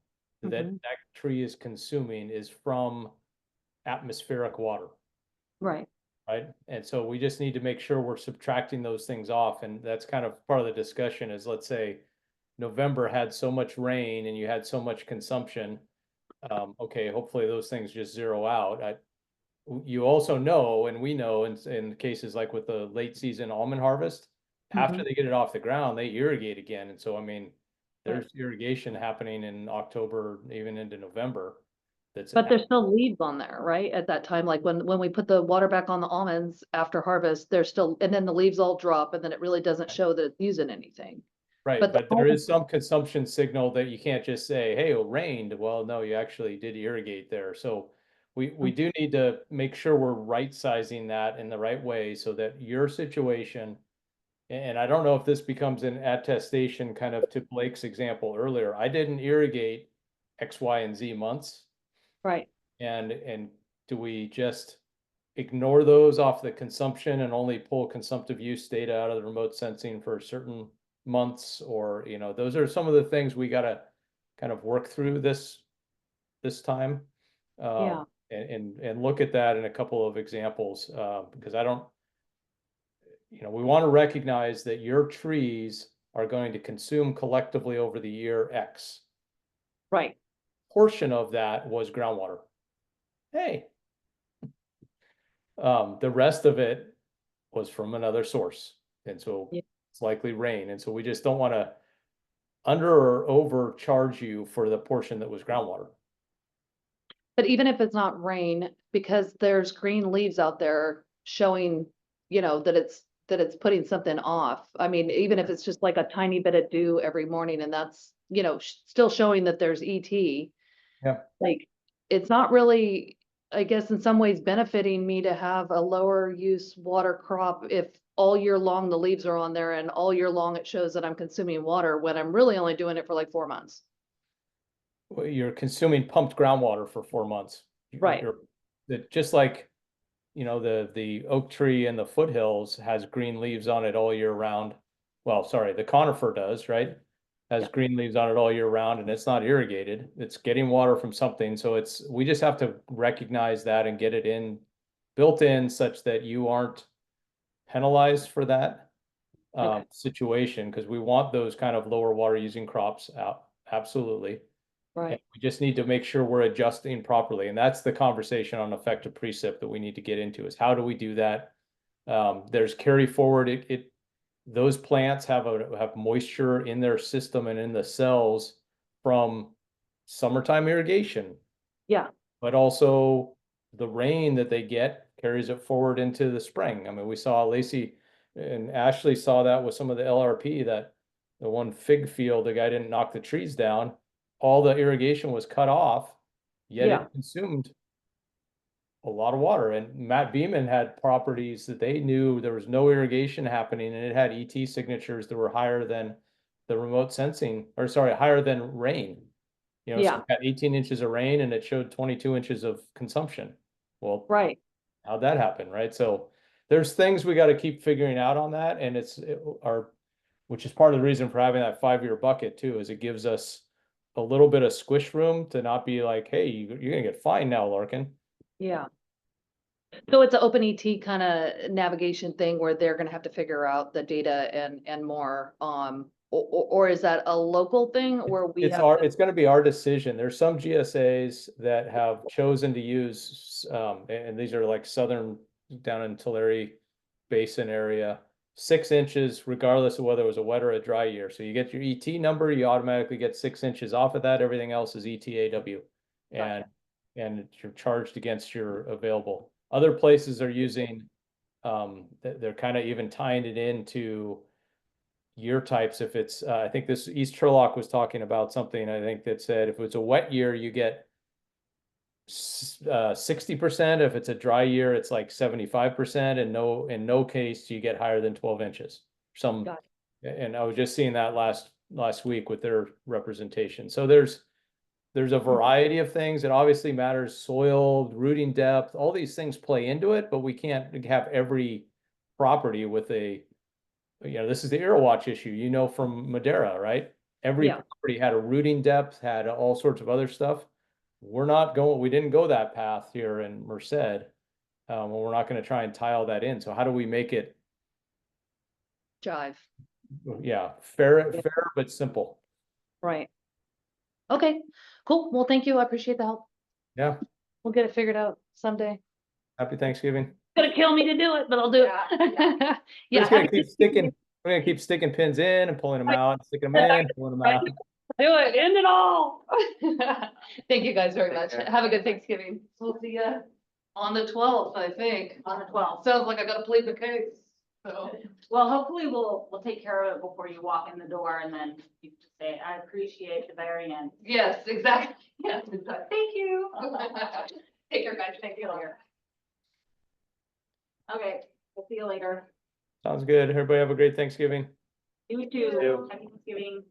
Speaker 5: that tree is consuming is from atmospheric water,
Speaker 2: Right.
Speaker 5: right? And so we just need to make sure we're subtracting those things off, and that's kind of part of the discussion is, let's say November had so much rain and you had so much consumption. Okay, hopefully those things just zero out. You also know, and we know in cases like with the late season almond harvest, after they get it off the ground, they irrigate again. And so, I mean, there's irrigation happening in October, even into November.
Speaker 2: But there's still leaves on there, right? At that time, like when we put the water back on the almonds after harvest, there's still, and then the leaves all drop and then it really doesn't show that it's using anything.
Speaker 5: Right,
Speaker 2: But
Speaker 5: but there is some consumption signal that you can't just say, hey, it rained. Well, no, you actually did irrigate there. So we do need to make sure we're right sizing that in the right way so that your situation, and I don't know if this becomes an attestation kind of to Blake's example earlier. I didn't irrigate X, Y, and Z months.
Speaker 2: Right.
Speaker 5: And do we just ignore those off the consumption and only pull consumptive use data out of the remote sensing for certain months? Or, those are some of the things we gotta kind of work through this time.
Speaker 2: Yeah.
Speaker 5: And look at that in a couple of examples, because I don't, we want to recognize that your trees are going to consume collectively over the year X.
Speaker 2: Right.
Speaker 5: Portion of that was groundwater. Hey. The rest of it was from another source. And so it's likely rain. And so we just don't want to under or overcharge you for the portion that was groundwater.
Speaker 2: But even if it's not rain, because there's green leaves out there showing, that it's putting something off. I mean, even if it's just like a tiny bit of dew every morning and that's, still showing that there's ET.
Speaker 5: Yeah.
Speaker 2: Like, it's not really, I guess, in some ways benefiting me to have a lower use water crop if all year long the leaves are on there and all year long it shows that I'm consuming water when I'm really only doing it for like 4 months.
Speaker 5: Well, you're consuming pumped groundwater for 4 months.
Speaker 2: Right.
Speaker 5: Just like, the oak tree in the foothills has green leaves on it all year round. Well, sorry, the conifer does, right? Has green leaves on it all year round and it's not irrigated. It's getting water from something. So we just have to recognize that and get it built in such that you aren't penalized for that situation, because we want those kind of lower water using crops out. Absolutely.
Speaker 2: Right.
Speaker 5: And we just need to make sure we're adjusting properly. And that's the conversation on effective precip that we need to get into, is how do we do that? There's carry forward. Those plants have moisture in their system and in the cells from summertime irrigation.
Speaker 2: Yeah.
Speaker 5: But also the rain that they get carries it forward into the spring. I mean, we saw Lacey and Ashley saw that with some of the LRP, that the one fig field, the guy didn't knock the trees down. All the irrigation was cut off, yet
Speaker 2: Yeah.
Speaker 5: it consumed a lot of water. And Matt Beeman had properties that they knew there was no irrigation happening, and it had ET signatures that were higher than the remote sensing, or sorry, higher than rain. So
Speaker 2: Yeah.
Speaker 5: it had 18 inches of rain and it showed 22 inches of consumption. Well,
Speaker 2: Right.
Speaker 5: how'd that happen, right? So there's things we got to keep figuring out on that, and which is part of the reason for having that 5-year bucket too, is it gives us a little bit of squish room to not be like, hey, you're gonna get fined now, Larkin.
Speaker 2: Yeah. So it's an open ET kind of navigation thing where they're gonna have to figure out the data and more, or is that a local thing where we
Speaker 5: It's
Speaker 2: have?
Speaker 5: it's gonna be our decision. There's some GSAs that have chosen to use, and these are like southern, down in Tulare Basin area, 6 inches, regardless of whether it was a wet or a dry year. So you get your ET number, you automatically get 6 inches off of that. Everything else is ETAW. And, and you're charged against your available. Other places are using, they're kind of even tying it into year types. If it's, I think this East Turlock was talking about something, I think, that said, if it's a wet year, you get 60%. If it's a dry year, it's like 75%, and in no case do you get higher than 12 inches. And I was just seeing that last week with their representation. So there's a variety of things. It obviously matters: soil, rooting depth, all these things play into it, but we can't have every property with this is the Airwatch issue, from Madera, right? Every property had a rooting depth, had all sorts of other stuff. We didn't go that path here in Merced. We're not going to try and tile that in. So how do we make it
Speaker 2: Jive.
Speaker 5: fair, but simple?
Speaker 2: Right. Okay, cool. Well, thank you. I appreciate the help.
Speaker 5: Yeah.
Speaker 2: We'll get it figured out someday.
Speaker 5: Happy Thanksgiving.
Speaker 2: Gonna kill me to do it, but I'll do it.
Speaker 5: We're gonna keep sticking pins in and pulling them out, sticking them in, pulling them out.
Speaker 2: Do it, end it all. Thank you guys very much. Have a good Thanksgiving. We'll see you on the 12th, I think.
Speaker 1: On the 12th.
Speaker 2: Sounds like I gotta plead the case. So,
Speaker 1: Well, hopefully we'll take care of it before you walk in the door, and then you just say, I appreciate the variance.
Speaker 2: yes, exactly. Yes,
Speaker 1: Thank you.
Speaker 2: take care, guys. Thank you.
Speaker 1: Okay, we'll see you later.
Speaker 5: Sounds good. Everybody have a great Thanksgiving.
Speaker 1: You
Speaker 8: too.
Speaker 1: Happy Thanksgiving.